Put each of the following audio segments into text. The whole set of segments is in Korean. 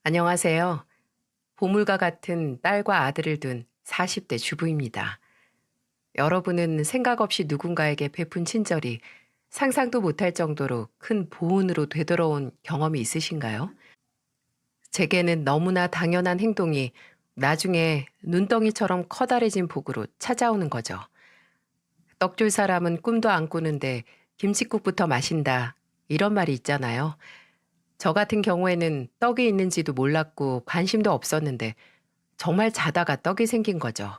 안녕하세요. 보물과 같은 딸과 아들을 둔 40대 주부입니다. 여러분은 생각 없이 누군가에게 베푼 친절이 상상도 못할 정도로 큰 보은으로 되돌아온 경험이 있으신가요? 제게는 너무나 당연한 행동이 나중에 눈덩이처럼 커다래진 복으로 찾아오는 거죠. 떡 줄 사람은 꿈도 안 꾸는데 김칫국부터 마신다. 이런 말이 있잖아요. 저 같은 경우에는 떡이 있는지도 몰랐고 관심도 없었는데 정말 자다가 떡이 생긴 거죠.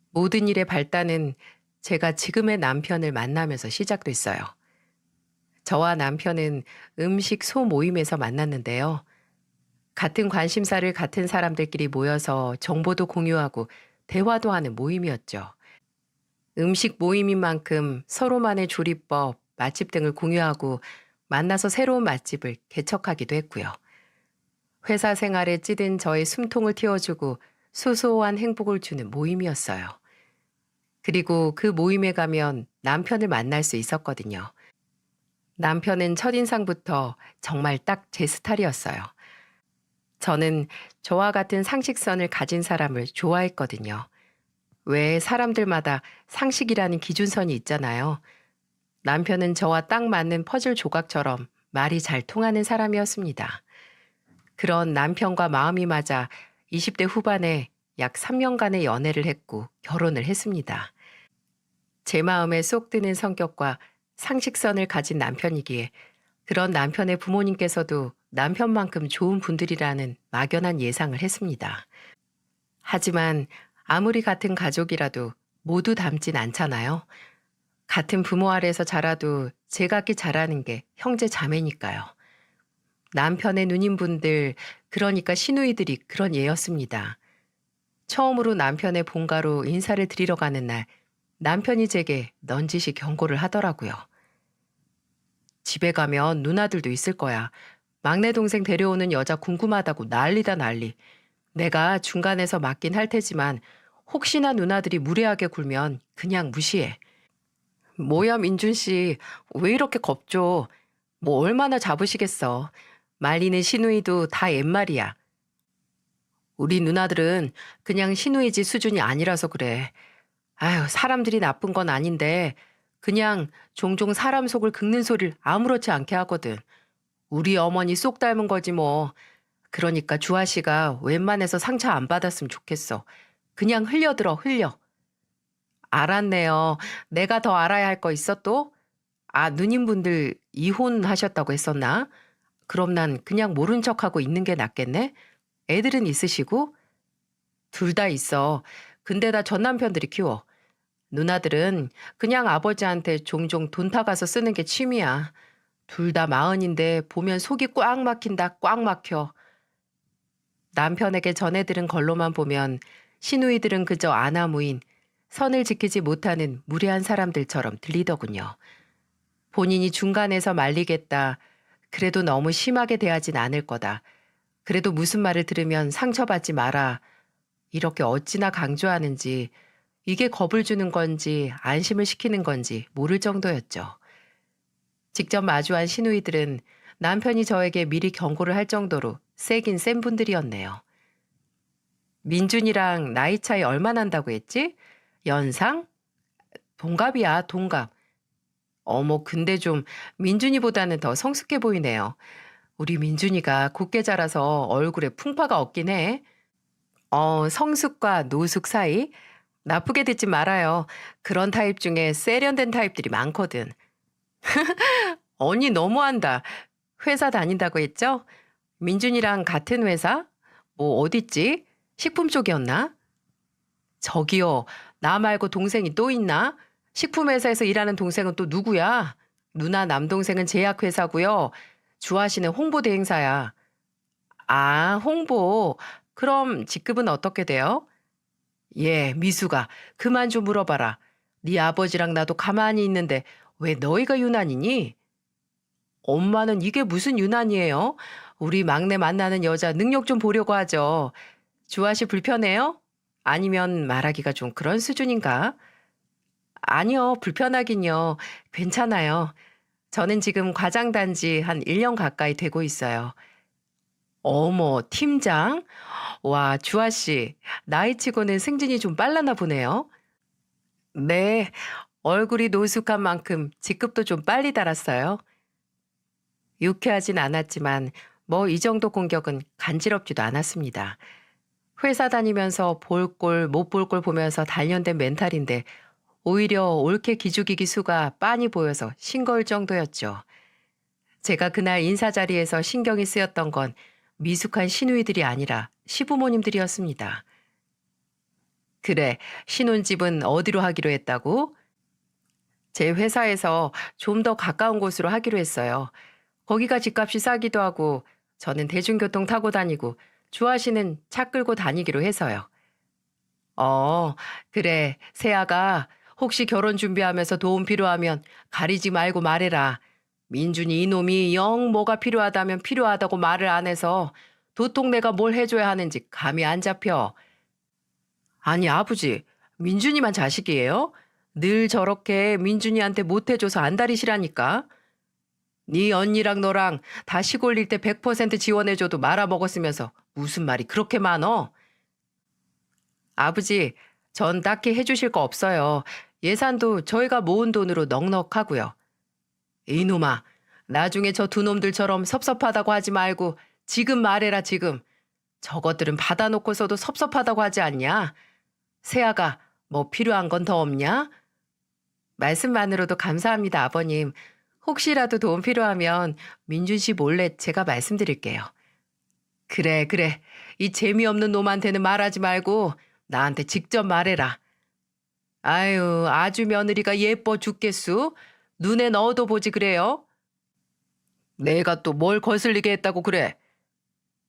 모든 일의 발단은 제가 지금의 남편을 만나면서 시작됐어요. 저와 남편은 음식 소모임에서 만났는데요. 같은 관심사를 같은 사람들끼리 모여서 정보도 공유하고 대화도 하는 모임이었죠. 음식 모임인 만큼 서로만의 조리법, 맛집 등을 공유하고 만나서 새로운 맛집을 개척하기도 했고요. 회사 생활에 찌든 저의 숨통을 틔워주고 소소한 행복을 주는 모임이었어요. 그리고 그 모임에 가면 남편을 만날 수 있었거든요. 남편은 첫인상부터 정말 딱 제 스타일이었어요. 저는 저와 같은 상식선을 가진 사람을 좋아했거든요. 왜 사람들마다 상식이라는 기준선이 있잖아요. 남편은 저와 딱 맞는 퍼즐 조각처럼 말이 잘 통하는 사람이었습니다. 그런 남편과 마음이 맞아 20대 후반에 약 3년간의 연애를 했고 결혼을 했습니다. 제 마음에 쏙 드는 성격과 상식선을 가진 남편이기에 그런 남편의 부모님께서도 남편만큼 좋은 분들이라는 막연한 예상을 했습니다. 하지만 아무리 같은 가족이라도 모두 닮진 않잖아요. 같은 부모 아래서 자라도 제각기 자라는 게 형제 자매니까요. 남편의 누님분들, 그러니까 시누이들이 그런 예였습니다. 처음으로 남편의 본가로 인사를 드리러 가는 날, 남편이 제게 넌지시 경고를 하더라고요. 집에 가면 누나들도 있을 거야. 막내 동생 데려오는 여자 궁금하다고 난리다 난리. 내가 중간에서 맡긴 할 테지만 혹시나 누나들이 무례하게 굴면 그냥 무시해. 뭐야 민준 씨, 왜 이렇게 겁줘? 뭐 얼마나 잡으시겠어. 말리는 시누이도 다 옛말이야. 우리 누나들은 그냥 시누이지 수준이 아니라서 그래. 아유, 사람들이 나쁜 건 아닌데 그냥 종종 사람 속을 긁는 소리를 아무렇지 않게 하거든. 우리 어머니 쏙 닮은 거지 뭐. 그러니까 주아 씨가 웬만해서 상처 안 받았으면 좋겠어. 그냥 흘려들어 흘려. 알았네요. 내가 더 알아야 할 거 있어 또? 아, 누님분들 이혼하셨다고 했었나? 그럼 난 그냥 모른 척하고 있는 게 낫겠네? 애들은 있으시고? 둘 다 있어. 근데 다 전 남편들이 키워. 누나들은 그냥 아버지한테 종종 돈 타가서 쓰는 게 취미야. 둘 다 마흔인데 보면 속이 꽉 막힌다, 꽉 막혀. 남편에게 전해들은 걸로만 보면 시누이들은 그저 아나무인, 선을 지키지 못하는 무례한 사람들처럼 들리더군요. 본인이 중간에서 말리겠다. 그래도 너무 심하게 대하진 않을 거다. 그래도 무슨 말을 들으면 상처받지 마라. 이렇게 어찌나 강조하는지 이게 겁을 주는 건지 안심을 시키는 건지 모를 정도였죠. 직접 마주한 시누이들은 남편이 저에게 미리 경고를 할 정도로 세긴 센 분들이었네요. 민준이랑 나이 차이 얼마 난다고 했지? 연상? 동갑이야, 동갑. 어머, 근데 좀 민준이보다는 더 성숙해 보이네요. 우리 민준이가 곱게 자라서 얼굴에 풍파가 없긴 해. 성숙과 노숙 사이? 나쁘게 듣지 말아요. 그런 타입 중에 세련된 타입들이 많거든. 언니 너무한다. 회사 다닌다고 했죠? 민준이랑 같은 회사? 뭐 어딨지? 식품 쪽이었나? 저기요. 나 말고 동생이 또 있나? 식품회사에서 일하는 동생은 또 누구야? 누나 남동생은 제약회사고요. 주아 씨는 홍보대행사야. 아, 홍보. 그럼 직급은 어떻게 돼요? 예, 미수가. 그만 좀 물어봐라. 네 아버지랑 나도 가만히 있는데 왜 너희가 유난이니? 엄마는 이게 무슨 유난이에요? 우리 막내 만나는 여자 능력 좀 보려고 하죠. 주아 씨 불편해요? 아니면 말하기가 좀 그런 수준인가? 아니요, 불편하긴요. 괜찮아요. 저는 지금 과장 단지 한 1년 가까이 되고 있어요. 어머, 팀장? 와, 주아 씨. 나이치고는 승진이 좀 빨랐나 보네요. 네, 얼굴이 노숙한 만큼 직급도 좀 빨리 달았어요. 유쾌하진 않았지만 뭐 이 정도 공격은 간지럽지도 않았습니다. 회사 다니면서 볼 꼴, 못 볼 꼴 보면서 단련된 멘탈인데 오히려 옳게 기죽이기 수가 빤히 보여서 싱거울 정도였죠. 제가 그날 인사 자리에서 신경이 쓰였던 건 미숙한 시누이들이 아니라 시부모님들이었습니다. 그래, 신혼집은 어디로 하기로 했다고? 제 회사에서 좀 더 가까운 곳으로 하기로 했어요. 거기가 집값이 싸기도 하고 저는 대중교통 타고 다니고 주아 씨는 차 끌고 다니기로 해서요. 어, 그래. 세아가 혹시 결혼 준비하면서 도움 필요하면 가리지 말고 말해라. 민준이 이놈이 영 뭐가 필요하다면 필요하다고 말을 안 해서 도통 내가 뭘 해줘야 하는지 감이 안 잡혀. 아니, 아버지. 민준이만 자식이에요? 늘 저렇게 민준이한테 못해줘서 안달이시라니까. 네 언니랑 너랑 다 시골일 때 100% 지원해줘도 말아먹었으면서 무슨 말이 그렇게 많어? 아버지, 전 딱히 해주실 거 없어요. 예산도 저희가 모은 돈으로 넉넉하고요. 이놈아, 나중에 저 두 놈들처럼 섭섭하다고 하지 말고 지금 말해라 지금. 저것들은 받아놓고서도 섭섭하다고 하지 않냐? 세아가 뭐 필요한 건 더 없냐? 말씀만으로도 감사합니다, 아버님. 혹시라도 도움 필요하면 민준 씨 몰래 제가 말씀드릴게요. 그래, 그래. 이 재미없는 놈한테는 말하지 말고 나한테 직접 말해라. 아유, 아주 며느리가 예뻐 죽겠수? 눈에 넣어도 보지 그래요? 내가 또 뭘 거슬리게 했다고 그래?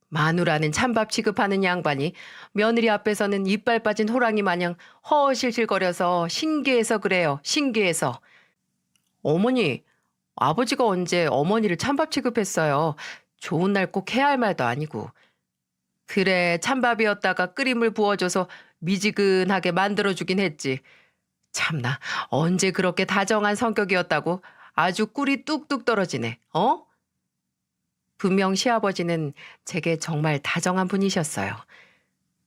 마누라는 찬밥 취급하는 양반이 며느리 앞에서는 이빨 빠진 호랑이 마냥 허허실실거려서 신기해서 그래요. 신기해서. 어머니, 아버지가 언제 어머니를 찬밥 취급했어요. 좋은 날 꼭 해야 할 말도 아니고. 그래, 찬밥이었다가 끓임을 부어줘서 미지근하게 만들어주긴 했지. 참나, 언제 그렇게 다정한 성격이었다고 아주 꿀이 뚝뚝 떨어지네. 어? 분명 시아버지는 제게 정말 다정한 분이셨어요.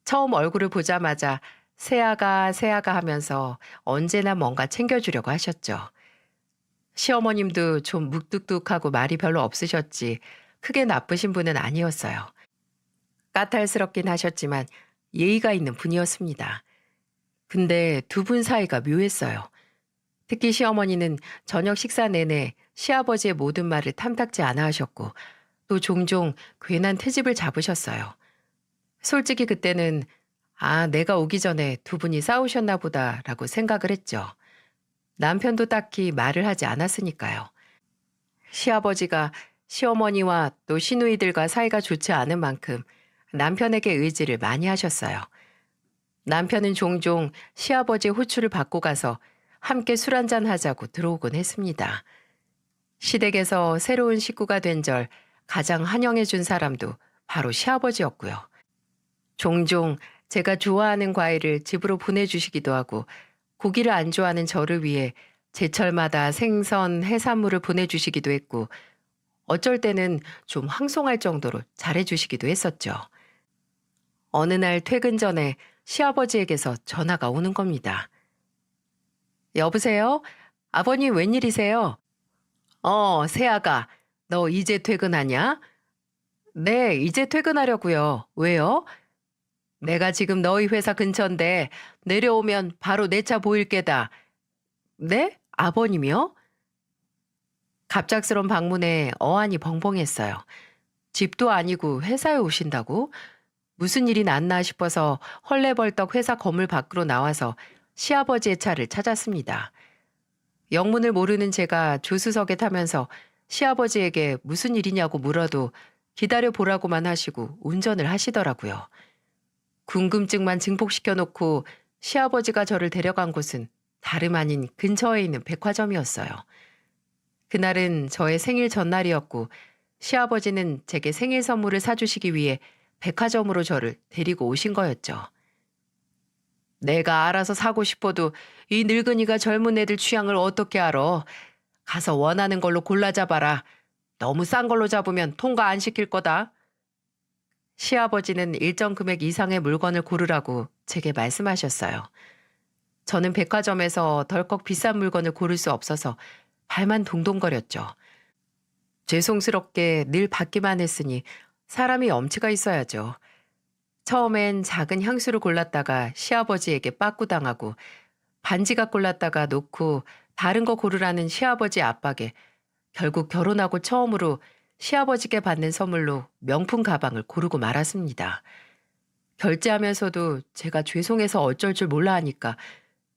처음 얼굴을 보자마자 새아가 새아가 하면서 언제나 뭔가 챙겨주려고 하셨죠. 시어머님도 좀 묵뚝뚝하고 말이 별로 없으셨지 크게 나쁘신 분은 아니었어요. 까탈스럽긴 하셨지만 예의가 있는 분이었습니다. 근데 두 분 사이가 묘했어요. 특히 시어머니는 저녁 식사 내내 시아버지의 모든 말을 탐탁지 않아 하셨고 또 종종 괜한 트집을 잡으셨어요. 솔직히 그때는 아, 내가 오기 전에 두 분이 싸우셨나 보다라고 생각을 했죠. 남편도 딱히 말을 하지 않았으니까요. 시아버지가 시어머니와 또 시누이들과 사이가 좋지 않은 만큼 남편에게 의지를 많이 하셨어요. 남편은 종종 시아버지의 호출을 받고 가서 함께 술 한잔 하자고 들어오곤 했습니다. 시댁에서 새로운 식구가 된 절 가장 환영해 준 사람도 바로 시아버지였고요. 종종 제가 좋아하는 과일을 집으로 보내주시기도 하고 고기를 안 좋아하는 저를 위해 제철마다 생선, 해산물을 보내주시기도 했고 어쩔 때는 좀 황송할 정도로 잘해주시기도 했었죠. 어느 날 퇴근 전에 시아버지에게서 전화가 오는 겁니다. 여보세요? 아버님 웬일이세요? 세아가, 너 이제 퇴근하냐? 네, 이제 퇴근하려고요. 왜요? 내가 지금 너희 회사 근처인데 내려오면 바로 내 차 보일 게다. 네? 아버님이요? 갑작스런 방문에 어안이 벙벙했어요. 집도 아니고 회사에 오신다고? 무슨 일이 났나 싶어서 헐레벌떡 회사 건물 밖으로 나와서 시아버지의 차를 찾았습니다. 영문을 모르는 제가 조수석에 타면서 시아버지에게 무슨 일이냐고 물어도 기다려 보라고만 하시고 운전을 하시더라고요. 궁금증만 증폭시켜 놓고 시아버지가 저를 데려간 곳은 다름 아닌 근처에 있는 백화점이었어요. 그날은 저의 생일 전날이었고 시아버지는 제게 생일 선물을 사주시기 위해 백화점으로 저를 데리고 오신 거였죠. 내가 알아서 사고 싶어도 이 늙은이가 젊은 애들 취향을 어떻게 알아? 가서 원하는 걸로 골라 잡아라. 너무 싼 걸로 잡으면 통과 안 시킬 거다. 시아버지는 일정 금액 이상의 물건을 고르라고 제게 말씀하셨어요. 저는 백화점에서 덜컥 비싼 물건을 고를 수 없어서 발만 동동거렸죠. 죄송스럽게 늘 받기만 했으니 사람이 염치가 있어야죠. 처음엔 작은 향수를 골랐다가 시아버지에게 빠꾸당하고, 반지가 골랐다가 놓고 다른 거 고르라는 시아버지 압박에 결국 결혼하고 처음으로 시아버지께 받는 선물로 명품 가방을 고르고 말았습니다. 결제하면서도 제가 죄송해서 어쩔 줄 몰라 하니까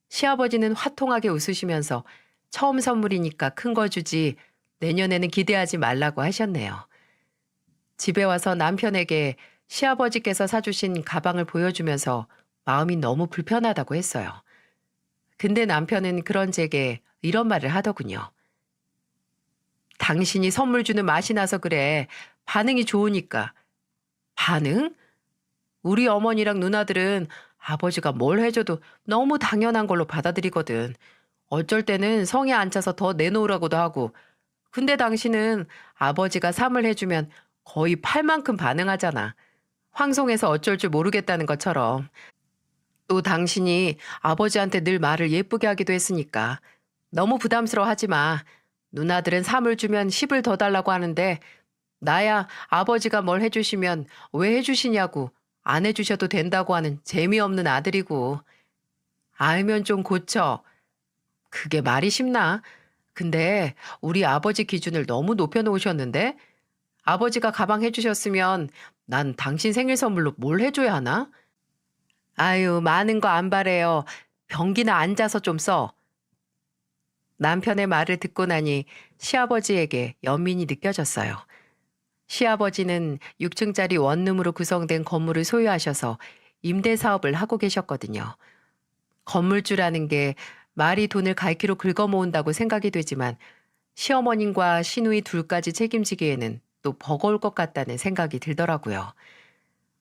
시아버지는 화통하게 웃으시면서 처음 선물이니까 큰 거 주지 내년에는 기대하지 말라고 하셨네요. 집에 와서 남편에게 시아버지께서 사주신 가방을 보여주면서 마음이 너무 불편하다고 했어요. 근데 남편은 그런 제게 이런 말을 하더군요. 당신이 선물 주는 맛이 나서 그래. 반응이 좋으니까. 반응? 우리 어머니랑 누나들은 아버지가 뭘 해줘도 너무 당연한 걸로 받아들이거든. 어쩔 때는 성에 안 차서 더 내놓으라고도 하고. 근데 당신은 아버지가 삼을 해주면 거의 팔 만큼 반응하잖아. 황송해서 어쩔 줄 모르겠다는 것처럼. 또 당신이 아버지한테 늘 말을 예쁘게 하기도 했으니까. 너무 부담스러워하지 마. 누나들은 3을 주면 10을 더 달라고 하는데 나야 아버지가 뭘 해주시면 왜 해주시냐고 안 해주셔도 된다고 하는 재미없는 아들이고. 알면 좀 고쳐. 그게 말이 쉽나? 근데 우리 아버지 기준을 너무 높여놓으셨는데 아버지가 가방 해주셨으면 난 당신 생일 선물로 뭘 해줘야 하나? 아유, 많은 거 안 바래요. 변기나 앉아서 좀 써. 남편의 말을 듣고 나니 시아버지에게 연민이 느껴졌어요. 시아버지는 6층짜리 원룸으로 구성된 건물을 소유하셔서 임대 사업을 하고 계셨거든요. 건물주라는 게 말이 돈을 갈퀴로 긁어모은다고 생각이 되지만 시어머님과 시누이 둘까지 책임지기에는 또 버거울 것 같다는 생각이 들더라고요.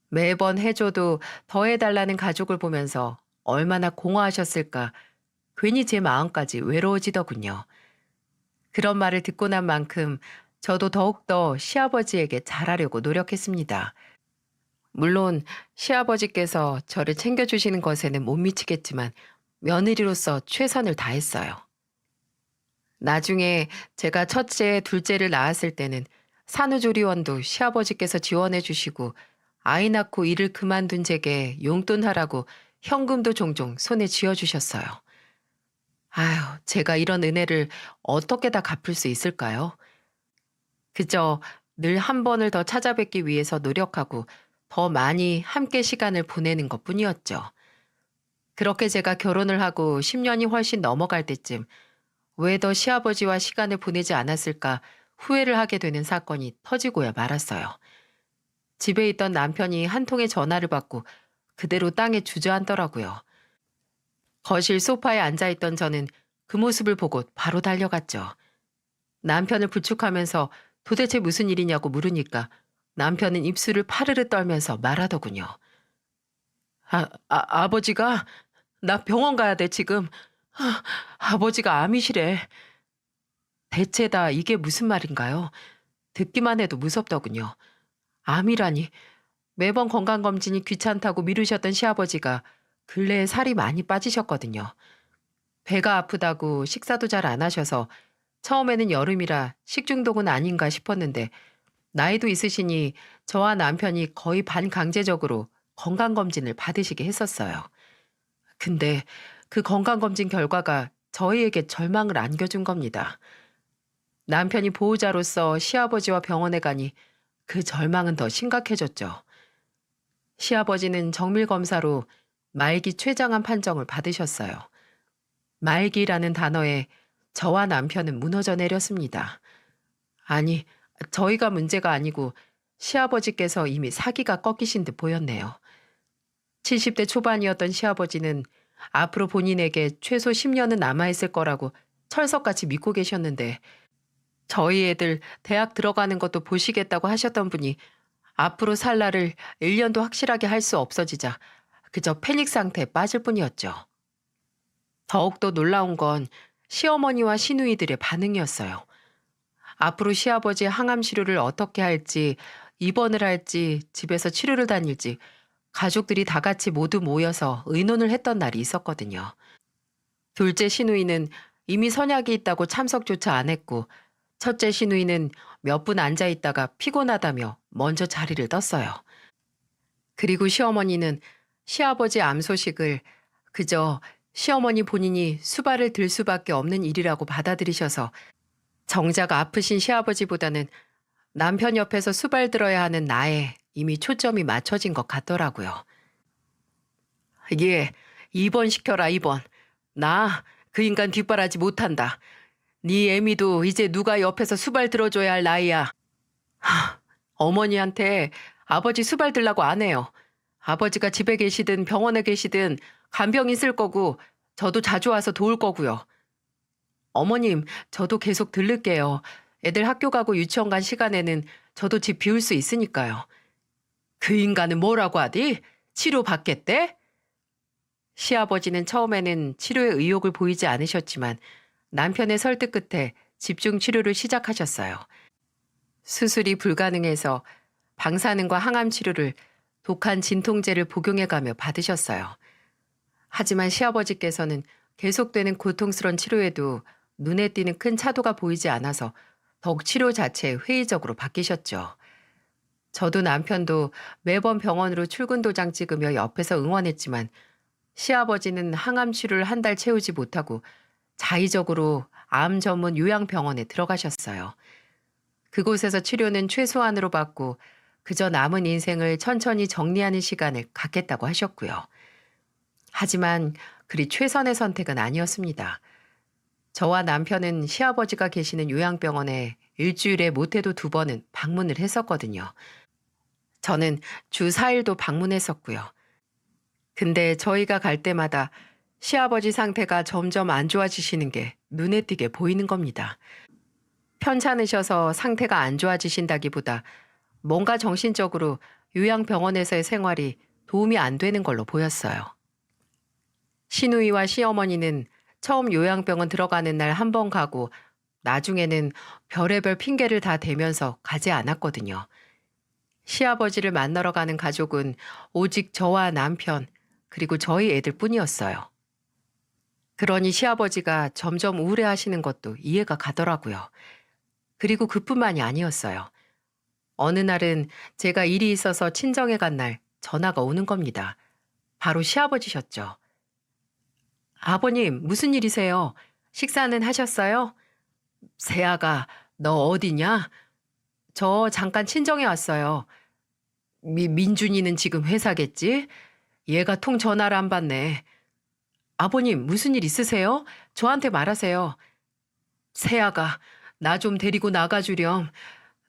매번 해줘도 더 해달라는 가족을 보면서 얼마나 공허하셨을까 괜히 제 마음까지 외로워지더군요. 그런 말을 듣고 난 만큼 저도 더욱더 시아버지에게 잘하려고 노력했습니다. 물론 시아버지께서 저를 챙겨주시는 것에는 못 미치겠지만 며느리로서 최선을 다했어요. 나중에 제가 첫째, 둘째를 낳았을 때는 산후조리원도 시아버지께서 지원해 주시고 아이 낳고 일을 그만둔 제게 용돈하라고 현금도 종종 손에 쥐어주셨어요. 아휴, 제가 이런 은혜를 어떻게 다 갚을 수 있을까요? 그저 늘 한 번을 더 찾아뵙기 위해서 노력하고 더 많이 함께 시간을 보내는 것 뿐이었죠. 그렇게 제가 결혼을 하고 10년이 훨씬 넘어갈 때쯤 왜 더 시아버지와 시간을 보내지 않았을까 후회를 하게 되는 사건이 터지고야 말았어요. 집에 있던 남편이 한 통의 전화를 받고 그대로 땅에 주저앉더라고요. 거실 소파에 앉아있던 저는 그 모습을 보고 바로 달려갔죠. 남편을 부축하면서 도대체 무슨 일이냐고 물으니까 남편은 입술을 파르르 떨면서 말하더군요. 아버지가 나 병원 가야 돼 지금. 아버지가 암이시래. 대체 다 이게 무슨 말인가요? 듣기만 해도 무섭더군요. 암이라니. 매번 건강검진이 귀찮다고 미루셨던 시아버지가 근래에 살이 많이 빠지셨거든요. 배가 아프다고 식사도 잘 안 하셔서 처음에는 여름이라 식중독은 아닌가 싶었는데 나이도 있으시니 저와 남편이 거의 반강제적으로 건강검진을 받으시게 했었어요. 근데 그 건강검진 결과가 저희에게 절망을 안겨준 겁니다. 남편이 보호자로서 시아버지와 병원에 가니 그 절망은 더 심각해졌죠. 시아버지는 정밀검사로 말기 췌장암 판정을 받으셨어요. 말기라는 단어에 저와 남편은 무너져 내렸습니다. 아니, 저희가 문제가 아니고 시아버지께서 이미 사기가 꺾이신 듯 보였네요. 70대 초반이었던 시아버지는 앞으로 본인에게 최소 10년은 남아있을 거라고 철석같이 믿고 계셨는데 저희 애들 대학 들어가는 것도 보시겠다고 하셨던 분이 앞으로 살 날을 1년도 확실하게 할 수 없어지자 그저 패닉 상태에 빠질 뿐이었죠. 더욱더 놀라운 건 시어머니와 시누이들의 반응이었어요. 앞으로 시아버지의 항암 치료를 어떻게 할지 입원을 할지 집에서 치료를 다닐지 가족들이 다 같이 모두 모여서 의논을 했던 날이 있었거든요. 둘째 시누이는 이미 선약이 있다고 참석조차 안 했고, 첫째 시누이는 몇 분 앉아 있다가 피곤하다며 먼저 자리를 떴어요. 그리고 시어머니는 시아버지 암 소식을 그저 시어머니 본인이 수발을 들 수밖에 없는 일이라고 받아들이셔서 정작 아프신 시아버지보다는 남편 옆에서 수발 들어야 하는 나에 이미 초점이 맞춰진 것 같더라고요. 예, 입원시켜라 입원. 나 그 인간 뒷바라지 못한다. 네 애미도 이제 누가 옆에서 수발 들어줘야 할 나이야. 어머니한테 아버지 수발 들라고 안 해요. 아버지가 집에 계시든 병원에 계시든 간병 있을 거고 저도 자주 와서 도울 거고요. 어머님, 저도 계속 들를게요. 애들 학교 가고 유치원 간 시간에는 저도 집 비울 수 있으니까요. 그 인간은 뭐라고 하디? 치료 받겠대? 시아버지는 처음에는 치료에 의욕을 보이지 않으셨지만 남편의 설득 끝에 집중 치료를 시작하셨어요. 수술이 불가능해서 방사능과 항암 치료를 독한 진통제를 복용해가며 받으셨어요. 하지만 시아버지께서는 계속되는 고통스러운 치료에도 눈에 띄는 큰 차도가 보이지 않아서 더욱 치료 자체에 회의적으로 바뀌셨죠. 저도 남편도 매번 병원으로 출근 도장 찍으며 옆에서 응원했지만 시아버지는 항암 치료를 한 달 채우지 못하고 자의적으로 암 전문 요양병원에 들어가셨어요. 그곳에서 치료는 최소한으로 받고 그저 남은 인생을 천천히 정리하는 시간을 갖겠다고 하셨고요. 하지만 그리 최선의 선택은 아니었습니다. 저와 남편은 시아버지가 계시는 요양병원에 일주일에 못해도 2번은 방문을 했었거든요. 저는 주 4일도 방문했었고요. 근데 저희가 갈 때마다 시아버지 상태가 점점 안 좋아지시는 게 눈에 띄게 보이는 겁니다. 편찮으셔서 상태가 안 좋아지신다기보다 뭔가 정신적으로 요양병원에서의 생활이 도움이 안 되는 걸로 보였어요. 시누이와 시어머니는 처음 요양병원 들어가는 날 1번 가고 나중에는 별의별 핑계를 다 대면서 가지 않았거든요. 시아버지를 만나러 가는 가족은 오직 저와 남편, 그리고 저희 애들 뿐이었어요. 그러니 시아버지가 점점 우울해하시는 것도 이해가 가더라고요. 그리고 그뿐만이 아니었어요. 어느 날은 제가 일이 있어서 친정에 간 날 전화가 오는 겁니다. 바로 시아버지셨죠. 아버님, 무슨 일이세요? 식사는 하셨어요? 세아가, 너 어디냐? 저 잠깐 친정에 왔어요. 민준이는 지금 회사겠지? 얘가 통 전화를 안 받네. 아버님, 무슨 일 있으세요? 저한테 말하세요. 세아가, 나 좀 데리고 나가주렴.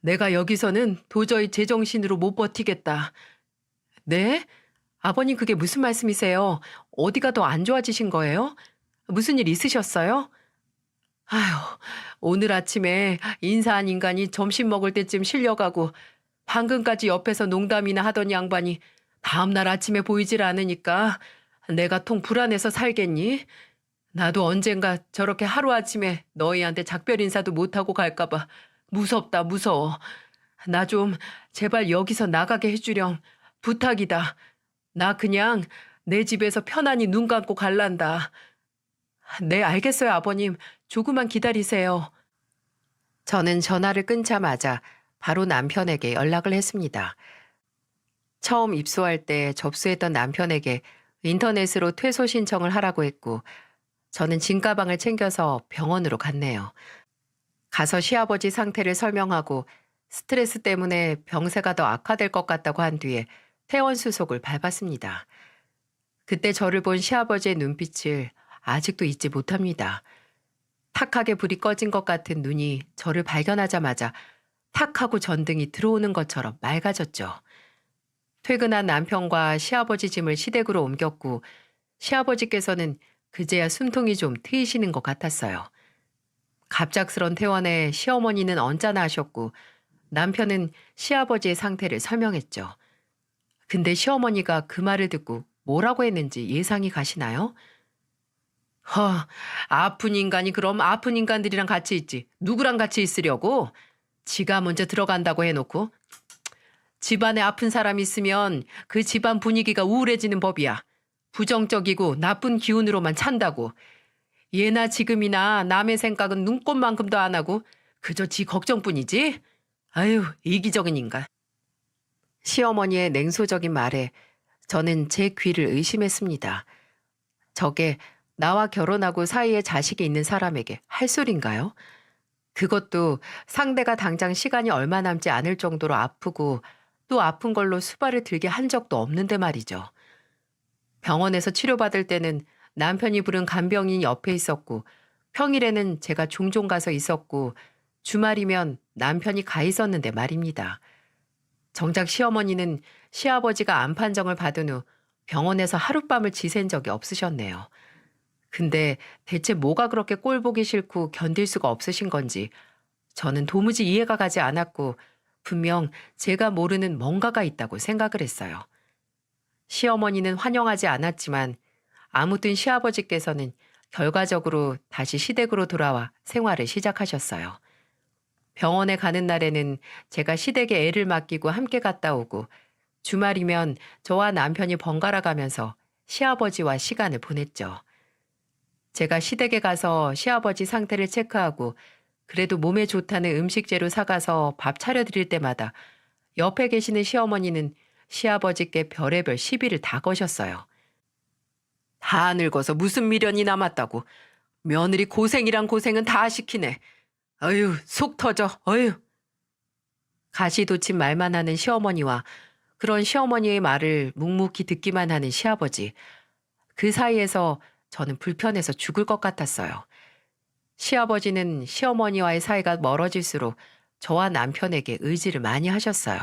내가 여기서는 도저히 제정신으로 못 버티겠다. 네? 아버님, 그게 무슨 말씀이세요? 어디가 더 안 좋아지신 거예요? 무슨 일 있으셨어요? 아휴, 오늘 아침에 인사한 인간이 점심 먹을 때쯤 실려가고 방금까지 옆에서 농담이나 하던 양반이 다음날 아침에 보이질 않으니까 내가 통 불안해서 살겠니? 나도 언젠가 저렇게 하루아침에 너희한테 작별 인사도 못하고 갈까봐 무섭다 무서워. 나 좀 제발 여기서 나가게 해주렴. 부탁이다. 나 그냥 내 집에서 편안히 눈 감고 갈란다. 네, 알겠어요, 아버님. 조금만 기다리세요. 저는 전화를 끊자마자 바로 남편에게 연락을 했습니다. 처음 입소할 때 접수했던 남편에게 인터넷으로 퇴소 신청을 하라고 했고 저는 짐가방을 챙겨서 병원으로 갔네요. 가서 시아버지 상태를 설명하고 스트레스 때문에 병세가 더 악화될 것 같다고 한 뒤에 퇴원 수속을 밟았습니다. 그때 저를 본 시아버지의 눈빛을 아직도 잊지 못합니다. 탁하게 불이 꺼진 것 같은 눈이 저를 발견하자마자 탁 하고 전등이 들어오는 것처럼 맑아졌죠. 퇴근한 남편과 시아버지 짐을 시댁으로 옮겼고 시아버지께서는 그제야 숨통이 좀 트이시는 것 같았어요. 갑작스런 퇴원에 시어머니는 언짢아 하셨고 남편은 시아버지의 상태를 설명했죠. 근데 시어머니가 그 말을 듣고 뭐라고 했는지 예상이 가시나요? 아픈 인간이 그럼 아픈 인간들이랑 같이 있지. 누구랑 같이 있으려고? 지가 먼저 들어간다고 해놓고. 집안에 아픈 사람 있으면 그 집안 분위기가 우울해지는 법이야. 부정적이고 나쁜 기운으로만 찬다고. 예나 지금이나 남의 생각은 눈꼽만큼도 안 하고 그저 지 걱정뿐이지? 아유, 이기적인 인간. 시어머니의 냉소적인 말에 저는 제 귀를 의심했습니다. 저게 나와 결혼하고 사이에 자식이 있는 사람에게 할 소린가요? 그것도 상대가 당장 시간이 얼마 남지 않을 정도로 아프고 또 아픈 걸로 수발을 들게 한 적도 없는데 말이죠. 병원에서 치료받을 때는 남편이 부른 간병인이 옆에 있었고 평일에는 제가 종종 가서 있었고 주말이면 남편이 가 있었는데 말입니다. 정작 시어머니는 시아버지가 암 판정을 받은 후 병원에서 하룻밤을 지샌 적이 없으셨네요. 근데 대체 뭐가 그렇게 꼴 보기 싫고 견딜 수가 없으신 건지 저는 도무지 이해가 가지 않았고 분명 제가 모르는 뭔가가 있다고 생각을 했어요. 시어머니는 환영하지 않았지만 아무튼 시아버지께서는 결과적으로 다시 시댁으로 돌아와 생활을 시작하셨어요. 병원에 가는 날에는 제가 시댁에 애를 맡기고 함께 갔다 오고 주말이면 저와 남편이 번갈아 가면서 시아버지와 시간을 보냈죠. 제가 시댁에 가서 시아버지 상태를 체크하고 그래도 몸에 좋다는 음식 재료 사가서 밥 차려드릴 때마다 옆에 계시는 시어머니는 시아버지께 별의별 시비를 다 거셨어요. 다 늙어서 무슨 미련이 남았다고. 며느리 고생이란 고생은 다 시키네. 어휴, 속 터져. 어휴. 가시돋친 말만 하는 시어머니와 그런 시어머니의 말을 묵묵히 듣기만 하는 시아버지. 그 사이에서 저는 불편해서 죽을 것 같았어요. 시아버지는 시어머니와의 사이가 멀어질수록 저와 남편에게 의지를 많이 하셨어요.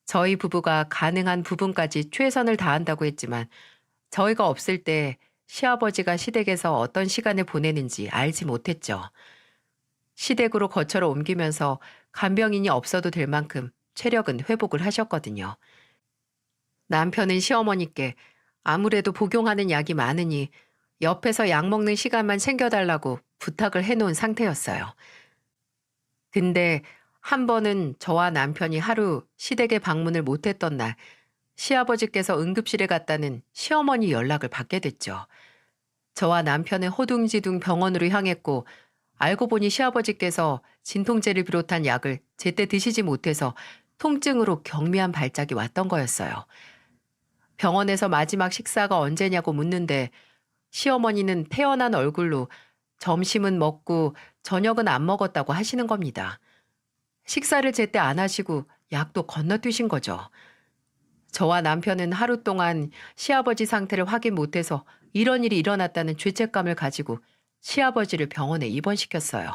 저희 부부가 가능한 부분까지 최선을 다한다고 했지만 저희가 없을 때 시아버지가 시댁에서 어떤 시간을 보내는지 알지 못했죠. 시댁으로 거처를 옮기면서 간병인이 없어도 될 만큼 체력은 회복을 하셨거든요. 남편은 시어머니께 아무래도 복용하는 약이 많으니 옆에서 약 먹는 시간만 챙겨달라고 부탁을 해놓은 상태였어요. 근데 한 번은 저와 남편이 하루 시댁에 방문을 못했던 날 시아버지께서 응급실에 갔다는 시어머니 연락을 받게 됐죠. 저와 남편은 허둥지둥 병원으로 향했고 알고 보니 시아버지께서 진통제를 비롯한 약을 제때 드시지 못해서 통증으로 경미한 발작이 왔던 거였어요. 병원에서 마지막 식사가 언제냐고 묻는데 시어머니는 태어난 얼굴로 점심은 먹고 저녁은 안 먹었다고 하시는 겁니다. 식사를 제때 안 하시고 약도 건너뛰신 거죠. 저와 남편은 하루 동안 시아버지 상태를 확인 못해서 이런 일이 일어났다는 죄책감을 가지고 시아버지를 병원에 입원시켰어요.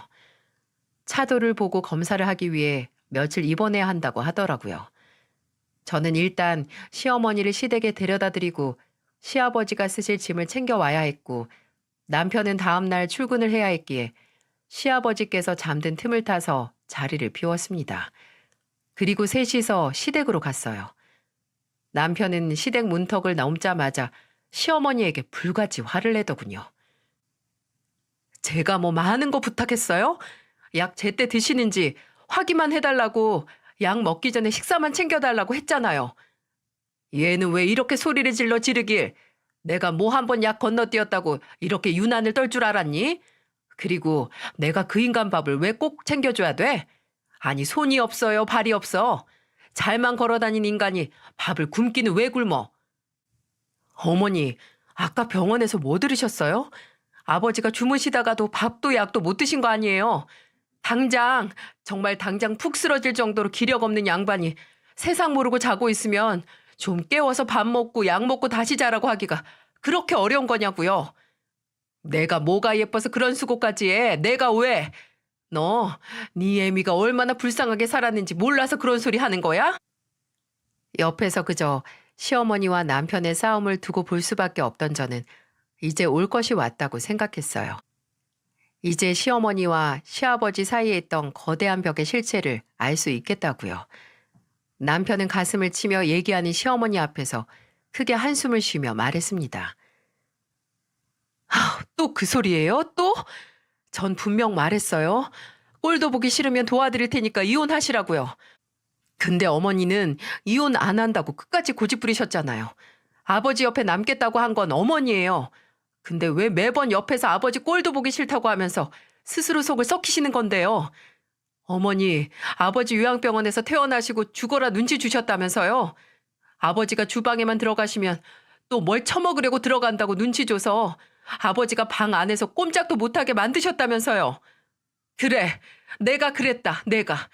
차도를 보고 검사를 하기 위해 며칠 입원해야 한다고 하더라고요. 저는 일단 시어머니를 시댁에 데려다 드리고 시아버지가 쓰실 짐을 챙겨와야 했고 남편은 다음날 출근을 해야 했기에 시아버지께서 잠든 틈을 타서 자리를 비웠습니다. 그리고 셋이서 시댁으로 갔어요. 남편은 시댁 문턱을 넘자마자 시어머니에게 불같이 화를 내더군요. 제가 뭐 많은 거 부탁했어요? 약 제때 드시는지 확인만 해달라고 약 먹기 전에 식사만 챙겨달라고 했잖아요. 얘는 왜 이렇게 소리를 질러 지르길 내가 뭐 한 번 약 건너뛰었다고 이렇게 유난을 떨 줄 알았니? 그리고 내가 그 인간 밥을 왜 꼭 챙겨줘야 돼? 아니 손이 없어요 발이 없어. 잘만 걸어다닌 인간이 밥을 굶기는 왜 굶어? 어머니 아까 병원에서 뭐 들으셨어요? 아버지가 주무시다가도 밥도 약도 못 드신 거 아니에요? 당장 정말 당장 푹 쓰러질 정도로 기력 없는 양반이 세상 모르고 자고 있으면 좀 깨워서 밥 먹고 약 먹고 다시 자라고 하기가 그렇게 어려운 거냐고요. 내가 뭐가 예뻐서 그런 수고까지 해. 내가 왜? 너, 네 애미가 얼마나 불쌍하게 살았는지 몰라서 그런 소리 하는 거야? 옆에서 그저 시어머니와 남편의 싸움을 두고 볼 수밖에 없던 저는 이제 올 것이 왔다고 생각했어요. 이제 시어머니와 시아버지 사이에 있던 거대한 벽의 실체를 알 수 있겠다고요. 남편은 가슴을 치며 얘기하는 시어머니 앞에서 크게 한숨을 쉬며 말했습니다. 또 그 소리예요? 또? 전 분명 말했어요. 꼴도 보기 싫으면 도와드릴 테니까 이혼하시라고요. 근데 어머니는 이혼 안 한다고 끝까지 고집 부리셨잖아요. 아버지 옆에 남겠다고 한 건 어머니예요. 근데 왜 매번 옆에서 아버지 꼴도 보기 싫다고 하면서 스스로 속을 썩히시는 건데요. 어머니, 아버지 요양병원에서 퇴원하시고 죽어라 눈치 주셨다면서요. 아버지가 주방에만 들어가시면 또 뭘 처먹으려고 들어간다고 눈치 줘서 아버지가 방 안에서 꼼짝도 못하게 만드셨다면서요. 그래, 내가 그랬다, 내가.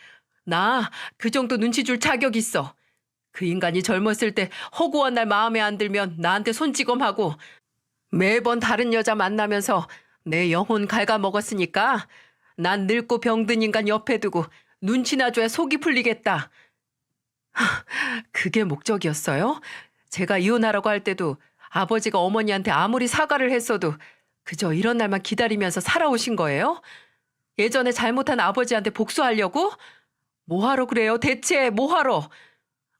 나 그 정도 눈치 줄 자격 있어. 그 인간이 젊었을 때 허구한 날 마음에 안 들면 나한테 손찌검하고 매번 다른 여자 만나면서 내 영혼 갉아먹었으니까 난 늙고 병든 인간 옆에 두고 눈치나 줘야 속이 풀리겠다. 그게 목적이었어요? 제가 이혼하라고 할 때도 아버지가 어머니한테 아무리 사과를 했어도 그저 이런 날만 기다리면서 살아오신 거예요? 예전에 잘못한 아버지한테 복수하려고? 뭐하러 그래요? 대체 뭐하러?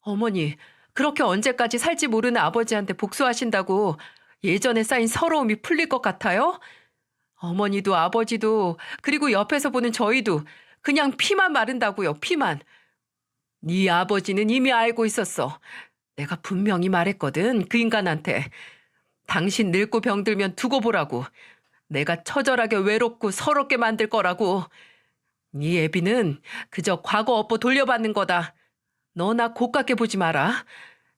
어머니, 그렇게 언제까지 살지 모르는 아버지한테 복수하신다고 예전에 쌓인 서러움이 풀릴 것 같아요? 어머니도 아버지도 그리고 옆에서 보는 저희도 그냥 피만 마른다고요, 피만. 네 아버지는 이미 알고 있었어. 내가 분명히 말했거든, 그 인간한테. 당신 늙고 병들면 두고 보라고. 내가 처절하게 외롭고 서럽게 만들 거라고. 네 애비는 그저 과거 업보 돌려받는 거다. 너나 고깝게 보지 마라.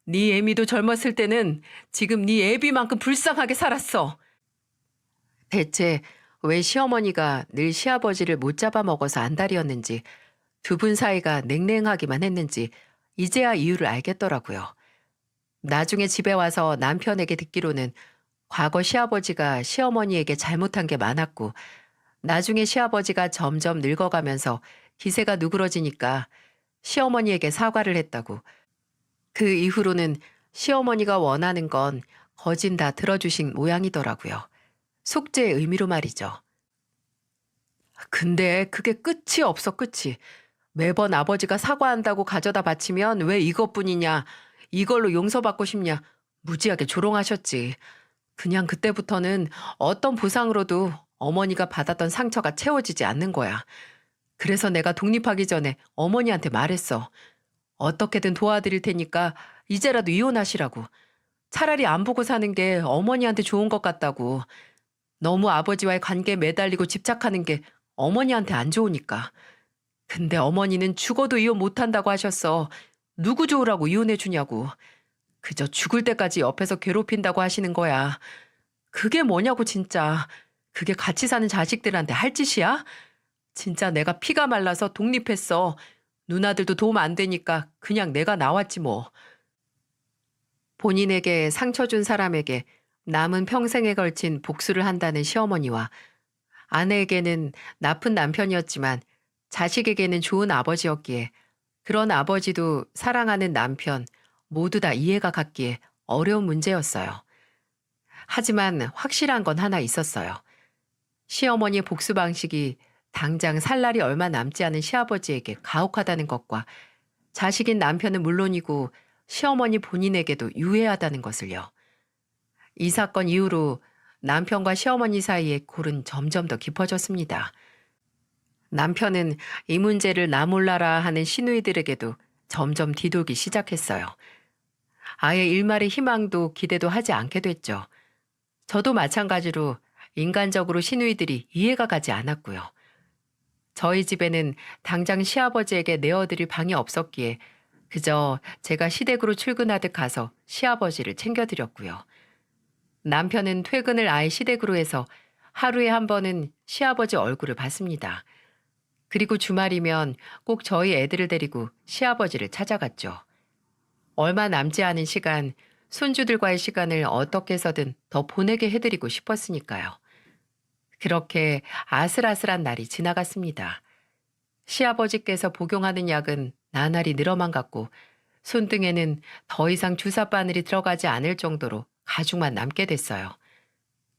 네 애미도 젊었을 때는 지금 네 애비만큼 불쌍하게 살았어. 대체 왜 시어머니가 늘 시아버지를 못 잡아먹어서 안달이었는지, 두 분 사이가 냉랭하기만 했는지 이제야 이유를 알겠더라고요. 나중에 집에 와서 남편에게 듣기로는 과거 시아버지가 시어머니에게 잘못한 게 많았고, 나중에 시아버지가 점점 늙어가면서 기세가 누그러지니까 시어머니에게 사과를 했다고. 그 이후로는 시어머니가 원하는 건 거진 다 들어주신 모양이더라고요. 속죄의 의미로 말이죠. 근데 그게 끝이 없어, 끝이. 매번 아버지가 사과한다고 가져다 바치면 왜 이것뿐이냐, 이걸로 용서받고 싶냐, 무지하게 조롱하셨지. 그냥 그때부터는 어떤 보상으로도 어머니가 받았던 상처가 채워지지 않는 거야. 그래서 내가 독립하기 전에 어머니한테 말했어. 어떻게든 도와드릴 테니까 이제라도 이혼하시라고. 차라리 안 보고 사는 게 어머니한테 좋은 것 같다고. 너무 아버지와의 관계에 매달리고 집착하는 게 어머니한테 안 좋으니까. 근데 어머니는 죽어도 이혼 못한다고 하셨어. 누구 좋으라고 이혼해 주냐고. 그저 죽을 때까지 옆에서 괴롭힌다고 하시는 거야. 그게 뭐냐고 진짜. 그게 같이 사는 자식들한테 할 짓이야? 진짜 내가 피가 말라서 독립했어. 누나들도 도움 안 되니까 그냥 내가 나왔지 뭐. 본인에게 상처 준 사람에게 남은 평생에 걸친 복수를 한다는 시어머니와, 아내에게는 나쁜 남편이었지만 자식에게는 좋은 아버지였기에 그런 아버지도 사랑하는 남편 모두 다 이해가 갔기에 어려운 문제였어요. 하지만 확실한 건 하나 있었어요. 시어머니의 복수 방식이 당장 살 날이 얼마 남지 않은 시아버지에게 가혹하다는 것과, 자식인 남편은 물론이고 시어머니 본인에게도 유해하다는 것을요. 이 사건 이후로 남편과 시어머니 사이의 골은 점점 더 깊어졌습니다. 남편은 이 문제를 나 몰라라 하는 시누이들에게도 점점 뒤돌기 시작했어요. 아예 일말의 희망도 기대도 하지 않게 됐죠. 저도 마찬가지로 인간적으로 시누이들이 이해가 가지 않았고요. 저희 집에는 당장 시아버지에게 내어드릴 방이 없었기에 그저 제가 시댁으로 출근하듯 가서 시아버지를 챙겨드렸고요. 남편은 퇴근을 아예 시댁으로 해서 하루에 한 번은 시아버지 얼굴을 봤습니다. 그리고 주말이면 꼭 저희 애들을 데리고 시아버지를 찾아갔죠. 얼마 남지 않은 시간, 손주들과의 시간을 어떻게 해서든 더 보내게 해드리고 싶었으니까요. 그렇게 아슬아슬한 날이 지나갔습니다. 시아버지께서 복용하는 약은 나날이 늘어만 갔고, 손등에는 더 이상 주사 바늘이 들어가지 않을 정도로 가죽만 남게 됐어요.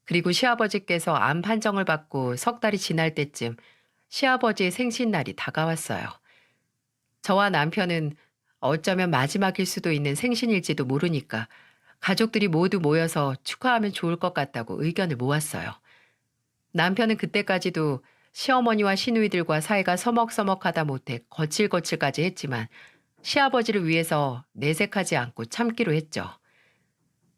그리고 시아버지께서 암 판정을 받고 석 달이 지날 때쯤 시아버지의 생신날이 다가왔어요. 저와 남편은 어쩌면 마지막일 수도 있는 생신일지도 모르니까 가족들이 모두 모여서 축하하면 좋을 것 같다고 의견을 모았어요. 남편은 그때까지도 시어머니와 시누이들과 사이가 서먹서먹하다 못해 거칠거칠까지 했지만, 시아버지를 위해서 내색하지 않고 참기로 했죠.